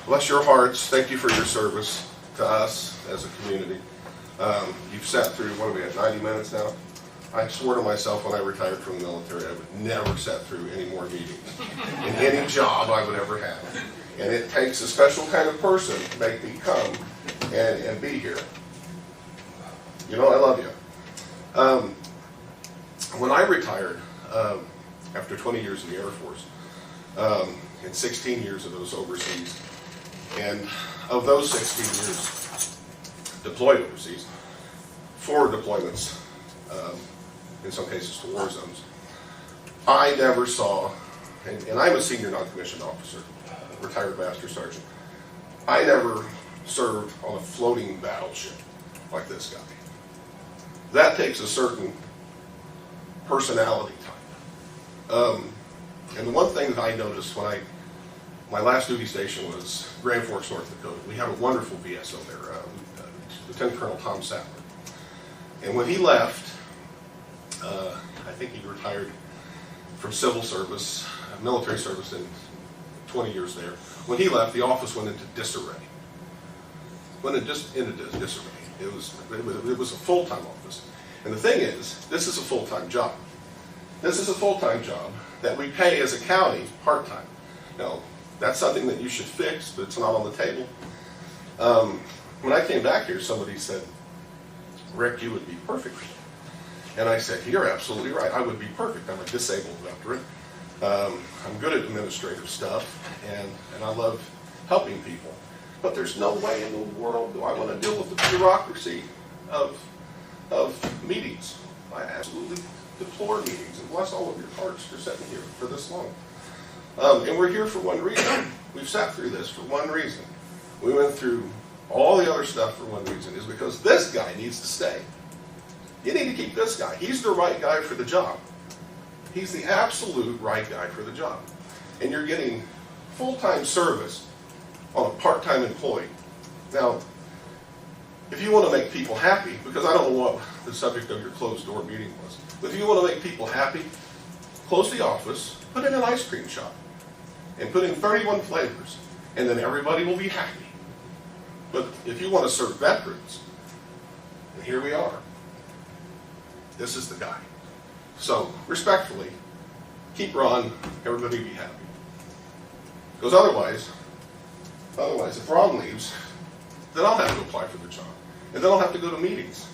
Bless your hearts. Thank you for your service to us as a community. You've sat through, what are we at, 90 minutes now? I swore to myself when I retired from the military I would never sit through any more meetings in any job I would ever have. And it takes a special kind of person to make me come and be here. You know, I love you. When I retired, after 20 years in the Air Force, and 16 years of those overseas, and of those 16 years deployed overseas, 4 deployments, in some cases to war zones, I never saw, and I'm a senior non-commissioned officer, retired master sergeant, I never served on a floating battleship like this guy. That takes a certain personality type. And the one thing that I noticed when my last duty station was Grand Forks, North Dakota. We have a wonderful VSO there, Lieutenant Colonel Tom Sattler. And when he left, I think he retired from civil service, military service in 20 years there. When he left, the office went into disarray. Into disarray. It was a full-time office. And the thing is, this is a full-time job. This is a full-time job that we pay as a county part-time. Now, that's something that you should fix, but it's not on the table. When I came back here, somebody said, Rick, you would be perfect. And I said, you're absolutely right. I would be perfect. I'm a disabled veteran. I'm good at administrative stuff, and I love helping people. But there's no way in the world do I want to deal with the bureaucracy of meetings. I absolutely deplore meetings, and bless all of your hearts for sitting here for this long. And we're here for one reason. We've sat through this for one reason. We went through all the other stuff for one reason, is because this guy needs to stay. You need to keep this guy. He's the right guy for the job. He's the absolute right guy for the job. And you're getting full-time service on a part-time employee. Now, if you want to make people happy, because I don't know what the subject of your closed-door meeting was, but if you want to make people happy, close the office, put in an ice cream shop, and put in 31 flavors, and then everybody will be happy. But if you want to serve veterans, and here we are, this is the guy. So, respectfully, keep Ron, everybody be happy. Because otherwise, if Ron leaves, then I'll have to apply for the job. And then I'll have to go to meetings.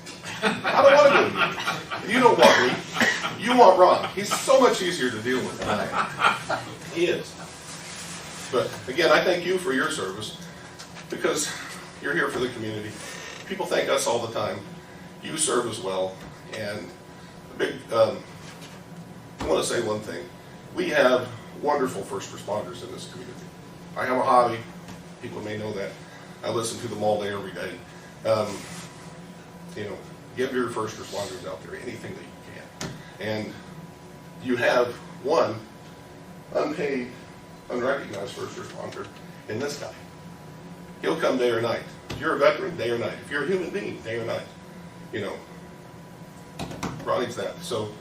I don't want to go to meetings. You don't want me. You want Ron. He's so much easier to deal with than I am. He is. But again, I thank you for your service, because you're here for the community. People thank us all the time. You serve as well. And I want to say one thing. We have wonderful first responders in this community. I have a hobby. People may know that. I listen to them all day, every day. You know, get your first responders out there, anything that you can. And you have one unpaid, unrecognized first responder in this guy. He'll come day or night. If you're a veteran, day or night. If you're a human being, day or night. You know, Ronnie's that. So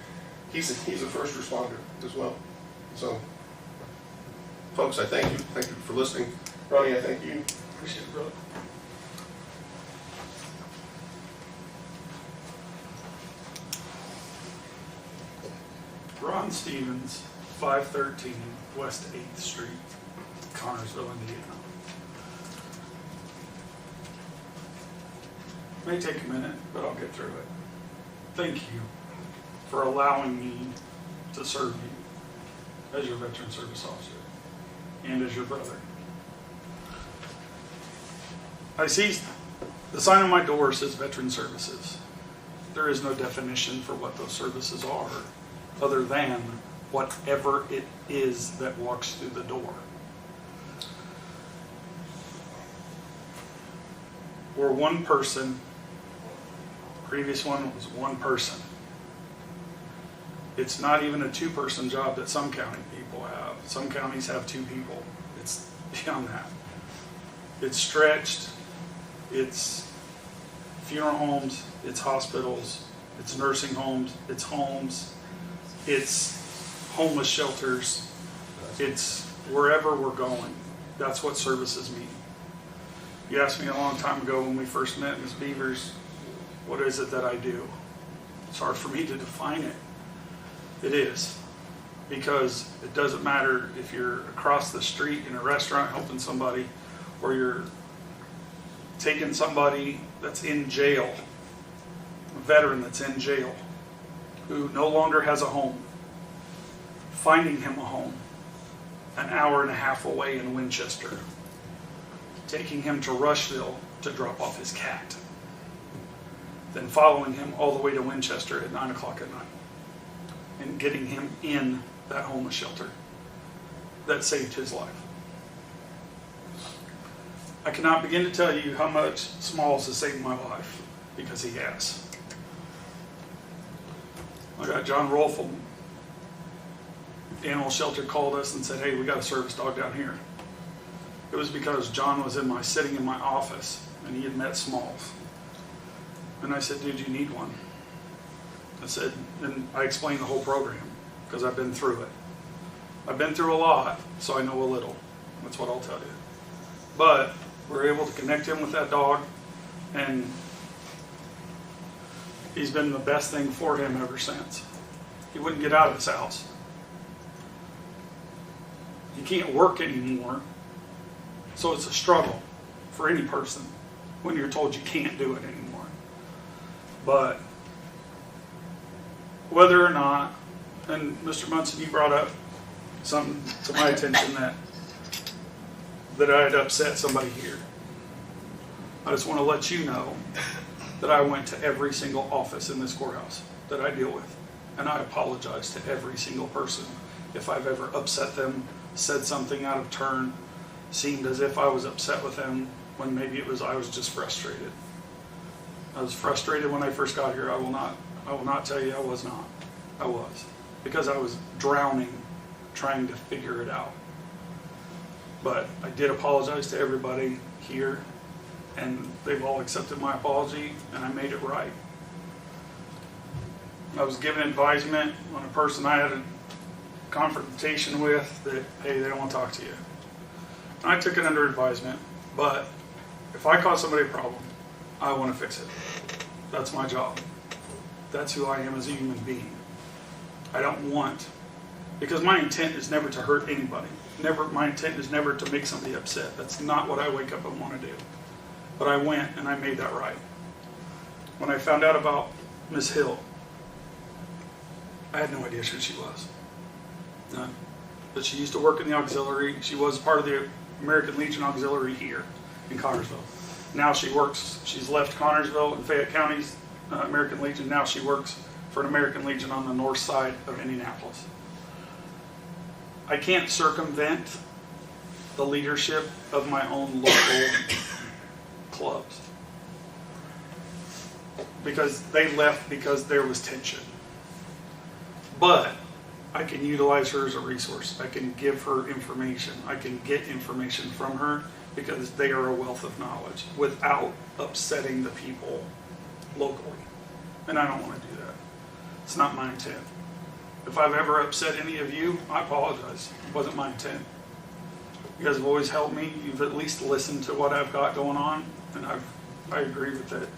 he's a first responder as well. So, folks, I thank you. Thank you for listening. Ronnie, I thank you. Appreciate it, brother. Ron Stevens, 513 West 8th Street, Connersville, Indiana. May take a minute, but I'll get through it. Thank you for allowing me to serve you as your veteran service officer and as your brother. I see the sign on my door says Veteran Services. There is no definition for what those services are other than whatever it is that walks through the door. We're one person. Previous one was one person. It's not even a two-person job that some county people have. Some counties have 2 people. It's beyond that. It's stretched. It's funeral homes. It's hospitals. It's nursing homes. It's homes. It's homeless shelters. It's wherever we're going. That's what services mean. You asked me a long time ago when we first met, Ms. Beavers, what is it that I do? It's hard for me to define it. It is. Because it doesn't matter if you're across the street in a restaurant helping somebody, or you're taking somebody that's in jail, a veteran that's in jail, who no longer has a home, finding him a home an hour and a half away in Winchester, taking him to Rushville to drop off his cat, then following him all the way to Winchester at 9 o'clock at night and getting him in that homeless shelter that saved his life. I cannot begin to tell you how much Smalls has saved my life, because he has. I got John Rolfe, the animal shelter, called us and said, hey, we got a service dog down here. It was because John was sitting in my office and he had met Smalls. And I said, dude, you need one. I said, and I explained the whole program because I've been through it. I've been through a lot, so I know a little. That's what I'll tell you. But we're able to connect him with that dog, and he's been the best thing for him ever since. He wouldn't get out of his house. He can't work anymore, so it's a struggle for any person when you're told you can't do it anymore. But whether or not, and Mr. Munson, you brought up something to my attention that I had upset somebody here. I just want to let you know that I went to every single office in this courthouse that I deal with, and I apologize to every single person if I've ever upset them, said something out of turn, seemed as if I was upset with them when maybe it was I was just frustrated. I was frustrated when I first got here. I will not tell you I was not. I was, because I was drowning trying to figure it out. But I did apologize to everybody here, and they've all accepted my apology, and I made it right. I was given advisement on a person I had a confrontation with that, hey, they don't want to talk to you. And I took it under advisement, but if I cause somebody a problem, I want to fix it. That's my job. That's who I am as a human being. I don't want, because my intent is never to hurt anybody. My intent is never to make somebody upset. That's not what I wake up and want to do. But I went and I made that right. When I found out about Miss Hill, I had no idea who she was. None. But she used to work in the auxiliary. She was part of the American Legion Auxiliary here in Connersville. Now she's left Connersville and Fayette County's American Legion. Now she works for an American Legion on the north side of Indianapolis. I can't circumvent the leadership of my own local clubs. Because they left because there was tension. But I can utilize her as a resource. I can give her information. I can get information from her because they are a wealth of knowledge without upsetting the people locally. And I don't want to do that. It's not my intent. If I've ever upset any of you, I apologize. It wasn't my intent. You guys have always helped me. You've at least listened to what I've got going on, and I agree with it.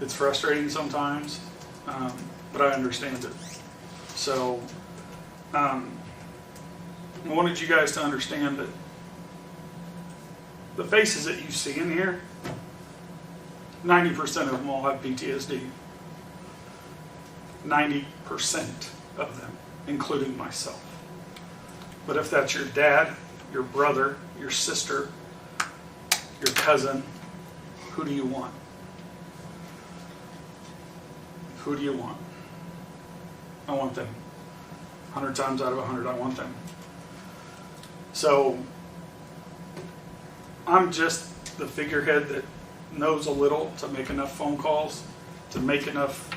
It's frustrating sometimes, but I understand it. So I wanted you guys to understand that the faces that you see in here, 90% of them all have PTSD. 90% of them, including myself. But if that's your dad, your brother, your sister, your cousin, who do you want? Who do you want? I want them. 100 times out of 100, I want them. So I'm just the figurehead that knows a little to make enough phone calls, to make enough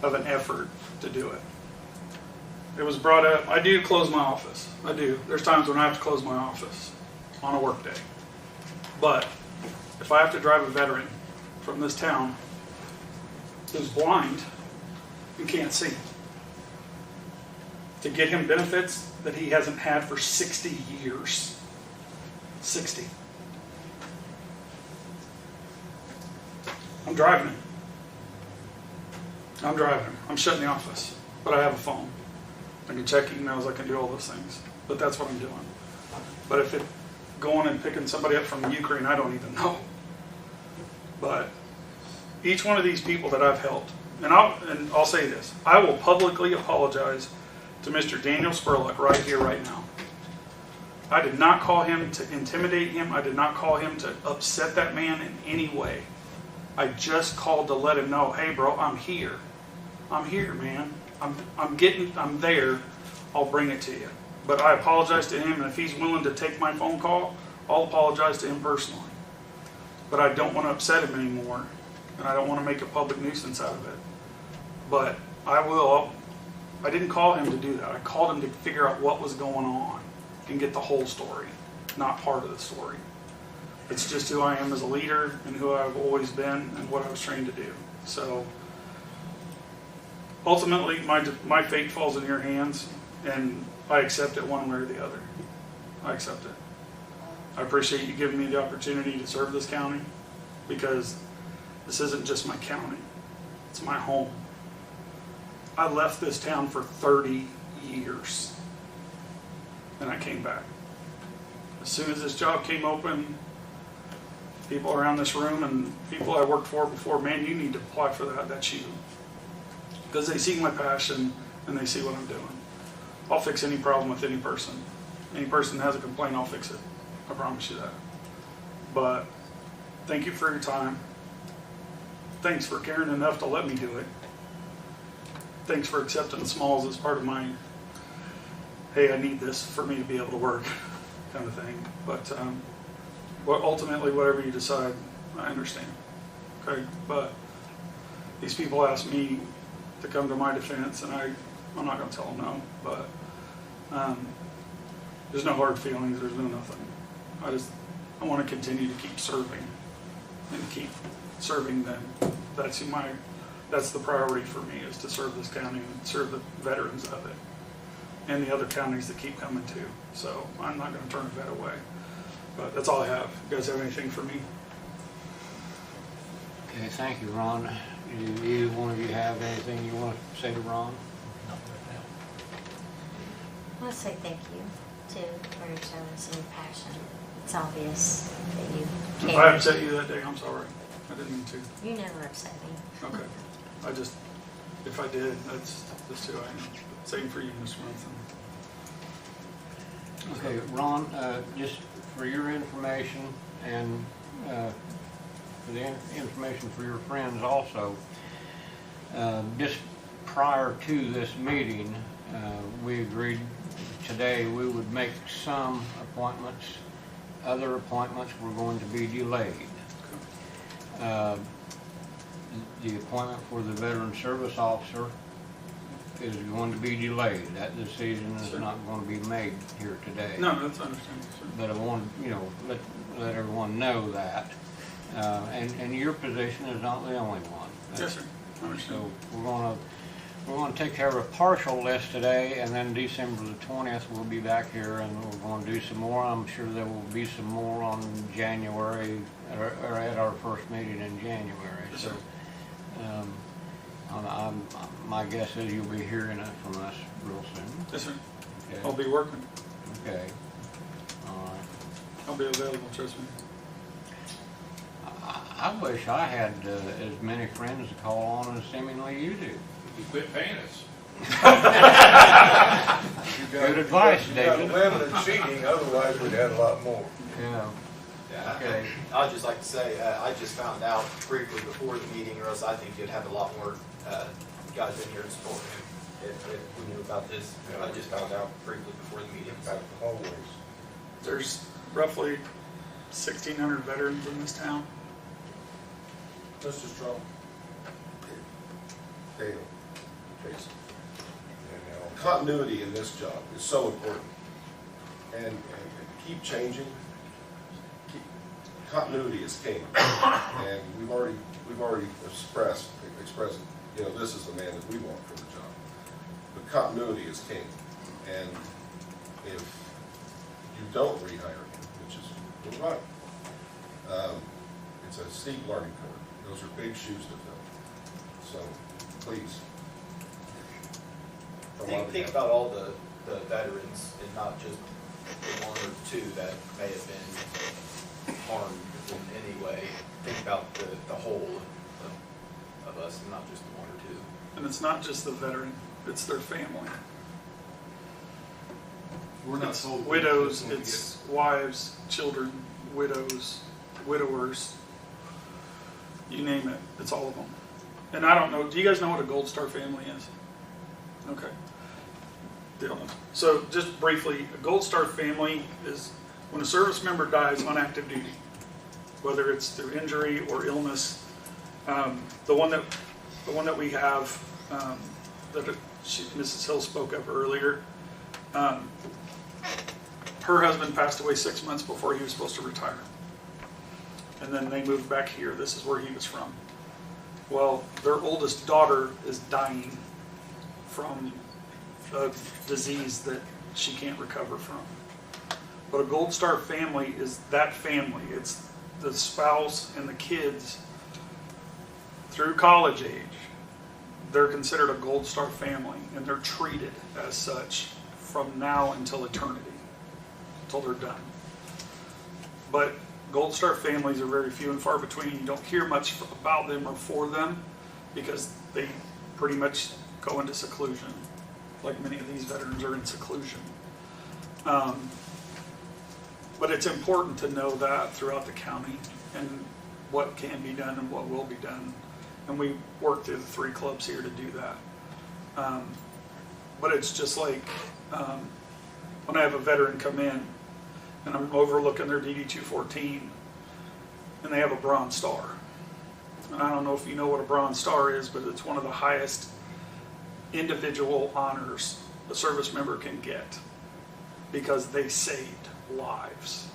of an effort to do it. It was brought up, I do close my office. I do. There's times when I have to close my office on a work day. But if I have to drive a veteran from this town who's blind and can't see, to get him benefits that he hasn't had for 60 years. 60. I'm driving him. I'm shutting the office, but I have a phone. I can check emails, I can do all those things, but that's what I'm doing. But if it going and picking somebody up from Ukraine, I don't even know. But each one of these people that I've helped, and I'll say this, I will publicly apologize to Mr. Daniel Spurlock right here, right now. I did not call him to intimidate him. I did not call him to upset that man in any way. I just called to let him know, hey bro, I'm here. I'm here, man. I'm there. I'll bring it to you. But I apologize to him, and if he's willing to take my phone call, I'll apologize to him personally. But I don't want to upset him anymore, and I don't want to make a public nuisance out of it. But I will. I didn't call him to do that. I called him to figure out what was going on and get the whole story, not part of the story. It's just who I am as a leader and who I've always been and what I was trained to do. So ultimately, my fate falls in your hands, and I accept it one way or the other. I accept it. I appreciate you giving me the opportunity to serve this county, because this isn't just my county. It's my home. I left this town for 30 years, and I came back. As soon as this job came open, people around this room and people I worked for before, man, you need to apply for that. That's you. Because they see my passion and they see what I'm doing. I'll fix any problem with any person. Any person that has a complaint, I'll fix it. I promise you that. But thank you for your time. Thanks for caring enough to let me do it. Thanks for accepting Smalls as part of my, hey, I need this for me to be able to work kind of thing. But ultimately, whatever you decide, I understand. Okay, but these people asked me to come to my defense, and I'm not going to tell them no. But there's no hard feelings. There's no nothing. I want to continue to keep serving and keep serving them. That's the priority for me, is to serve this county and serve the veterans of it, and the other counties that keep coming too. So I'm not going to turn that away. But that's all I have. You guys have anything for me? Okay, thank you, Ron. Do either one of you have anything you want to say to Ron? I want to say thank you, too, for your service and your passion. It's obvious that you care. If I upset you that day, I'm sorry. I didn't mean to. You never upset me. Okay. If I did, that's who I am. Same for you, Mr. Munson. Okay, Ron, just for your information and for the information for your friends also, just prior to this meeting, we agreed today we would make some appointments other appointments were going to be delayed. The appointment for the Veteran Service Officer is going to be delayed. That decision is not going to be made here today. No, that's understandable, sir. But I want, let everyone know that. And your position is not the only one. Yes, sir. I understand. So we're gonna take care of a partial list today, and then December the 20th, we'll be back here and we're gonna do some more. I'm sure there will be some more on January, or at our first meeting in January. Yes, So, sir. my guess is you'll be hearing it from us real soon. Yes, sir. Okay. I'll be working. Okay. All right. I'll be available, trust me. I wish I had as many friends to call on as seemingly you do. You quit paying us. Good advice, You David. got limited seating, otherwise we'd had a lot more. Yeah. Yeah, Okay. I'd just like to say, I just found out briefly before the meeting, or else I think you'd have a lot more guys in here to support him if we knew about this. I just found out briefly before the meeting. Always. There's roughly 1,600 veterans in this town. Mr. Strong. Dale, Jason. Continuity in this job is so important. And keep changing. Continuity is king. And we've already expressed, this is the man that we want for the job. But continuity is king. And if you don't rehire him, which is you're right, it's a steep learning curve. Those are big shoes to fill. So please. Think about all the veterans and not just the one or two that may have been harmed in any way. Think about the whole of us, and not just the one or two. And it's not just the veteran, it's their family. We're not It's told. widows, it's wives, children, widows, widowers. You name it, it's all of them. And I don't know, do you guys know what a Gold Star family is? Okay. They don't know. So just briefly, a Gold Star family is when a service member dies on active duty, whether it's through injury or illness. The one that we have, that Mrs. Hill spoke of earlier, her husband passed away 6 months before he was supposed to retire. And then they moved back here. This is where he was from. Well, their oldest daughter is dying from a disease that she can't recover from. But a Gold Star family is that family. It's the spouse and the kids through college age. They're considered a Gold Star family, and they're treated as such from now until eternity, until they're done. But Gold Star families are very few and far between. You don't hear much about them or for them because they pretty much go into seclusion, like many of these veterans are in seclusion. But it's important to know that throughout the county and what can be done and what will be done. And we work through the 3 clubs here to do that. But it's just like when I have a veteran come in and I'm overlooking their DD 214 and they have a Bronze Star. And I don't know if you know what a Bronze Star is, but it's one of the highest individual honors a service member can get because they saved lives.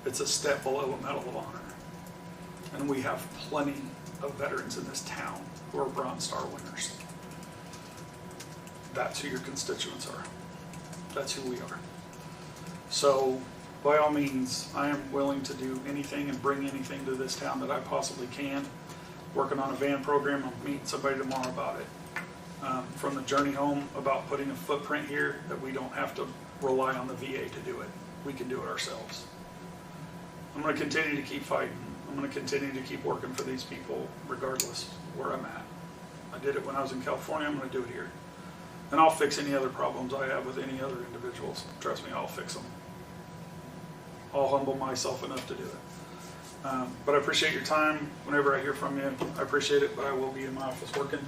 It's a step below a Medal of Honor. And we have plenty of veterans in this town who are Bronze Star winners. That's who your constituents are. That's who we are. So, by all means, I am willing to do anything and bring anything to this town that I possibly can. Working on a van program, I'm meeting somebody tomorrow about it. From the journey home, about putting a footprint here that we don't have to rely on the VA to do it. We can do it ourselves. I'm going to continue to keep fighting. I'm going to continue to keep working for these people regardless of where I'm at. I did it when I was in California, I'm going to do it here. And I'll fix any other problems I have with any other individuals. Trust me, I'll fix them. I'll humble myself enough to do it. But I appreciate your time. Whenever I hear from you, I appreciate it, but I will be in my office working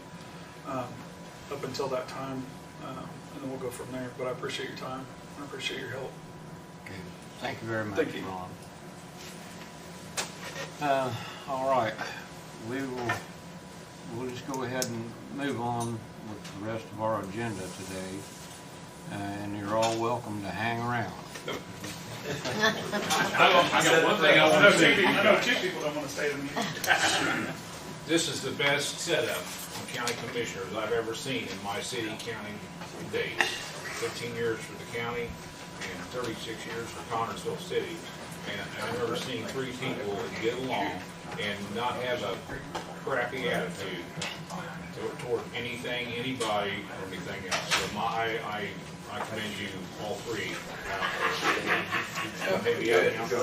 up until that time, and then we'll go from there. But I appreciate your time. I appreciate your help. Okay. Thank you very much, Thank you. Ron. All right, we'll just go ahead and move on with the rest of our agenda today. And you're all welcome to hang around. I got one thing I want to say. I know two people don't want to stay to me. This is the best setup of county commissioners I've ever seen in my city county days. 15 years for the county and 36 years for Connersville City. And I've never seen three people get along and not have a crappy attitude toward anything, anybody, or anything else. So I commend you all three.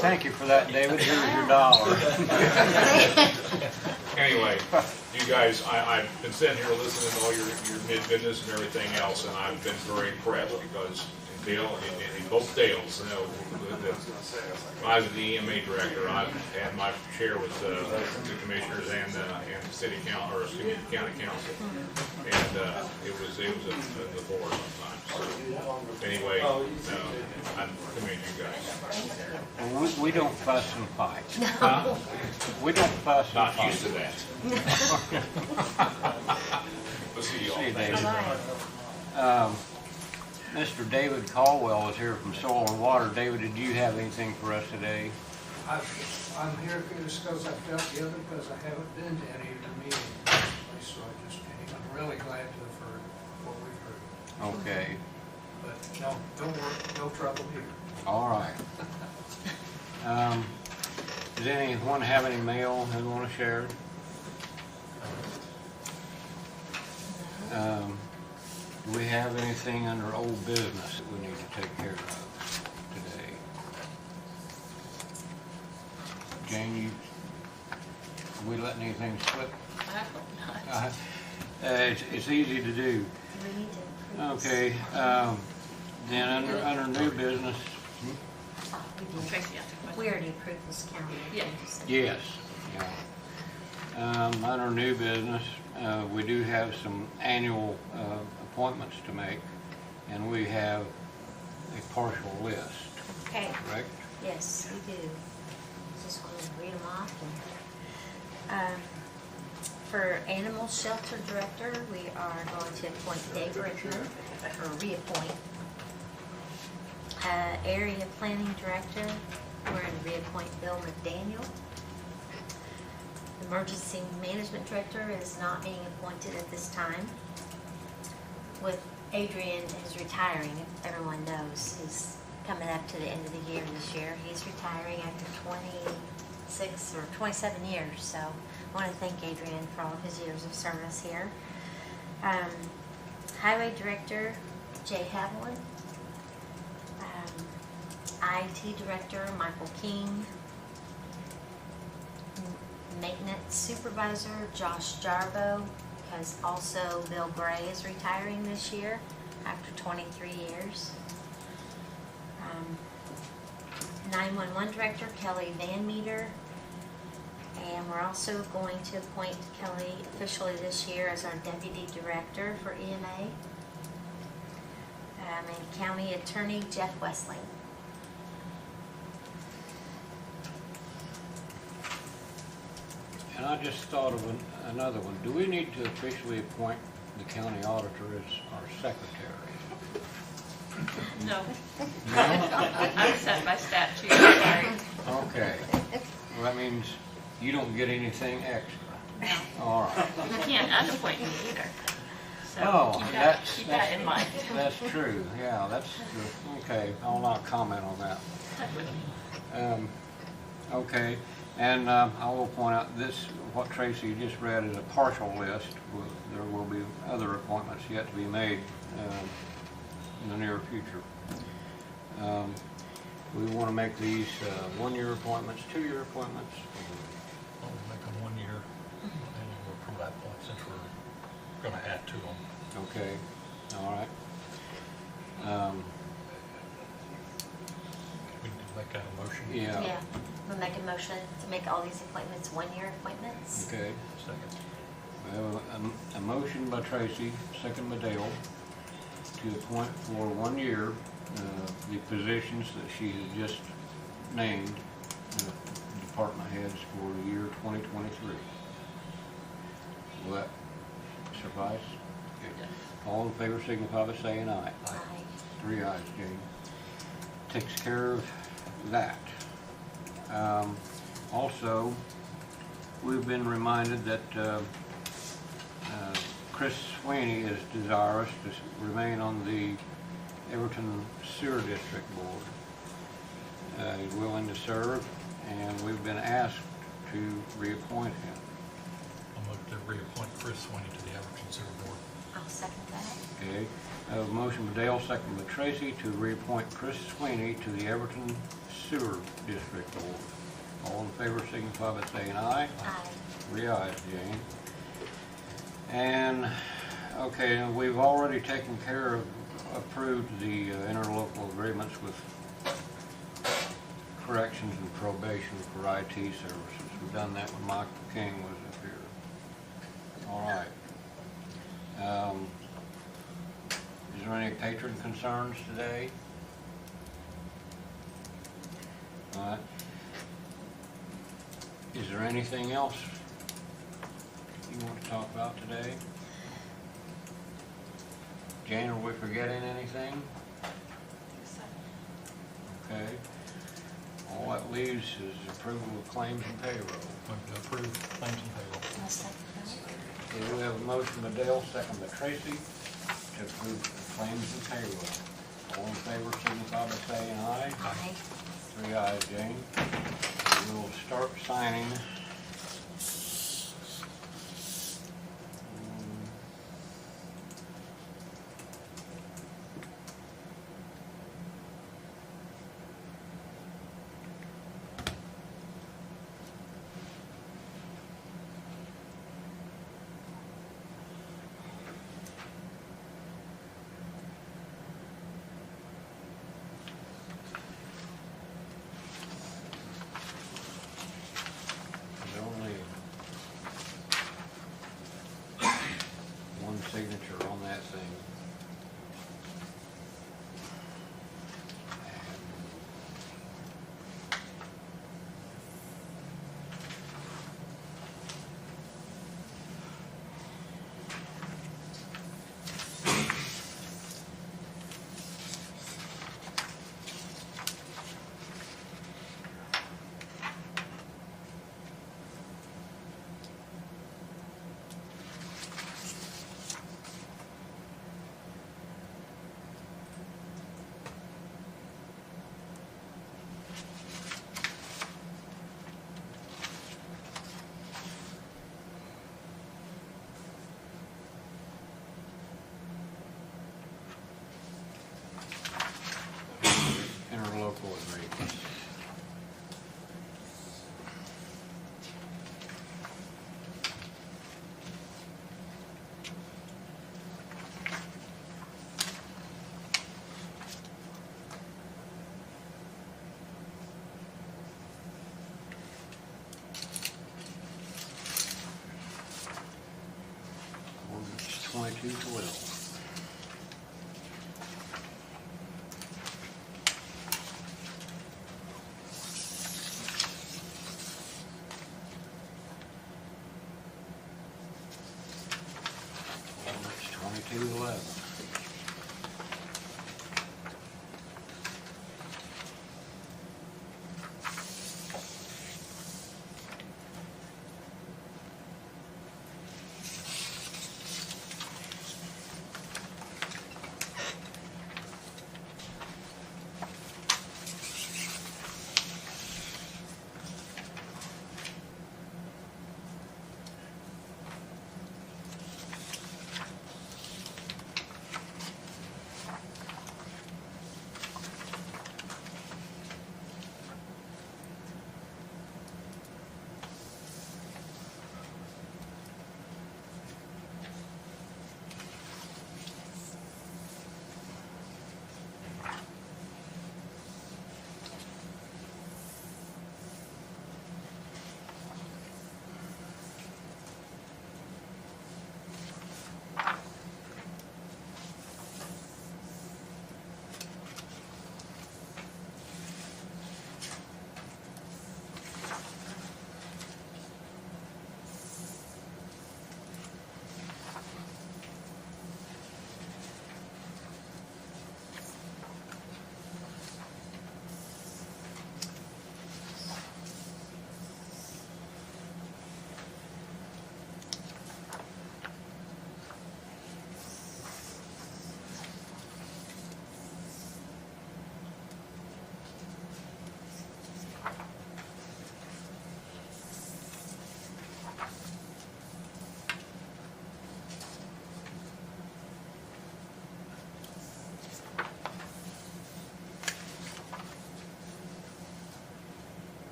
Thank you for that, David. Here's your dollar. Anyway, you guys, I've been sitting here listening to all your business and everything else, and I've been very impressed because Dale, and both Dales, you know, when I was the EMA director, I had my share with the commissioners and the city council, or excuse me, the county council, and it was the board sometimes. So, anyway, I commend you guys. Well, we don't fuss and fight. Huh? We don't fuss and fight. Not used to that. Let's see y'all. See you, David. Mr. David Caldwell is here from Soil and Water. David, did you have anything for us today? I'm here just because I've got the other, because I haven't been to any of the meetings, so I'm really glad to have heard what we've heard. Okay. But no, don't worry, no trouble here. All right. Does anyone have any mail they want to share? Do we have anything under old business that we need to take care of today? Jane, we letting anything slip? I hope not. It's easy to do. We need to approve this. Okay, then under new business, We already approved this county. Yeah. yes. Yeah. Under new business, we do have some annual appointments to make, and we have a partial list, Okay, correct? yes, we do. Just want to read them off. And, for Animal Shelter Director, we are going to appoint Dave Rickman, or reappoint. Area Planning Director, we're going to reappoint Bill McDaniel. Emergency Management Director is not being appointed at this time. With Adrian is retiring, everyone knows, he's coming up to the end of the year this year. He's retiring after 26 or 27 years, so I want to thank Adrian for all of his years of service here. Highway Director, Jay Haviland. IT Director, Michael King. Maintenance Supervisor, Josh Jarbo, because also Bill Gray is retiring this year after 23 years. 911 Director, Kelly Van Meter. And we're also going to appoint Kelly officially this year as our Deputy Director for EMA. And County Attorney, Jeff Westling. And I just thought of another one. Do we need to officially appoint the county auditor as our secretary? No. No? I'm set by statute, sorry. Okay. Well, that means you don't get anything extra. No. All right. You can't unappoint me either. So Oh, keep that in mind. That's true, yeah, okay, I'll not comment on that. Okay, and I will point out this, what Tracy just read is a partial list. There will be other appointments yet to be made in the near future. We want to make these one-year appointments, two-year appointments. I'll make them 1 year, and we'll approve that point since we're gonna add to them. Okay, all right. We need to make that a motion. Yeah. Yeah, we'll make a motion to make all these appointments one-year appointments. Okay. Second. We have a motion by Tracy, second by Dale, to appoint for 1 year the positions that she has just named department heads for the year 2023. Will that suffice? Okay. All in favor signify by saying aye. Aye. 3 ayes, Jane. Takes care of that. Also, we've been reminded that Chris Sweeney is desirous to remain on the Everton Sewer District Board. He's willing to serve, and we've been asked to reappoint him. I'll move to reappoint Chris Sweeney to the Everton Sewer Board. I'll second that. Okay, I have a motion by Dale, second by Tracy, to reappoint Chris Sweeney to the Everton Sewer District Board. All in favor signify by saying aye. Aye. 3 ayes, Jane. And, okay, we've already taken care of, approved the interlocal agreements with corrections and probation for IT services. We've done that when Michael King was up here. All right. Is there any patron concerns today? All right. Is there anything else you want to talk about today? Jane, are we forgetting anything? Okay. All that leaves is approval of claims and payroll. Move to approve claims and payroll. I'll second that. Okay, we have a motion by Dale, second by Tracy, to approve the claims and payroll. All in favor, signify by saying aye. Aye. 3 ayes, Jane. We will start signing. There's only one signature on that thing. Interlocal agreements. Ordinance 2212. Ordinance 2211.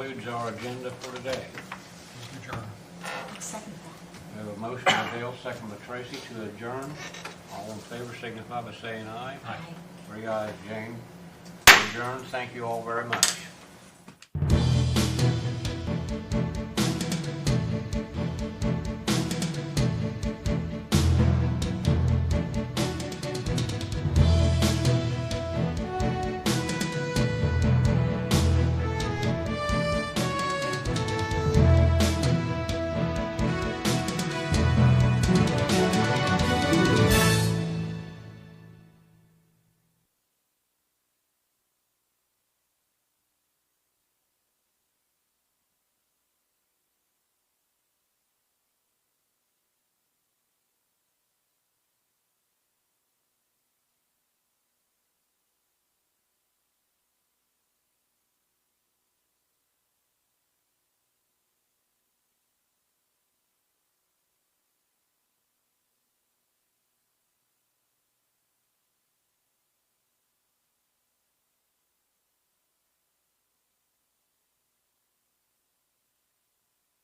concludes our agenda for today. Adjourn. Second that. We have a motion by Dale, second by Tracy to adjourn. All in favor signify by saying aye. Aye. 3 ayes, Jane. Adjourn. Thank you all very much.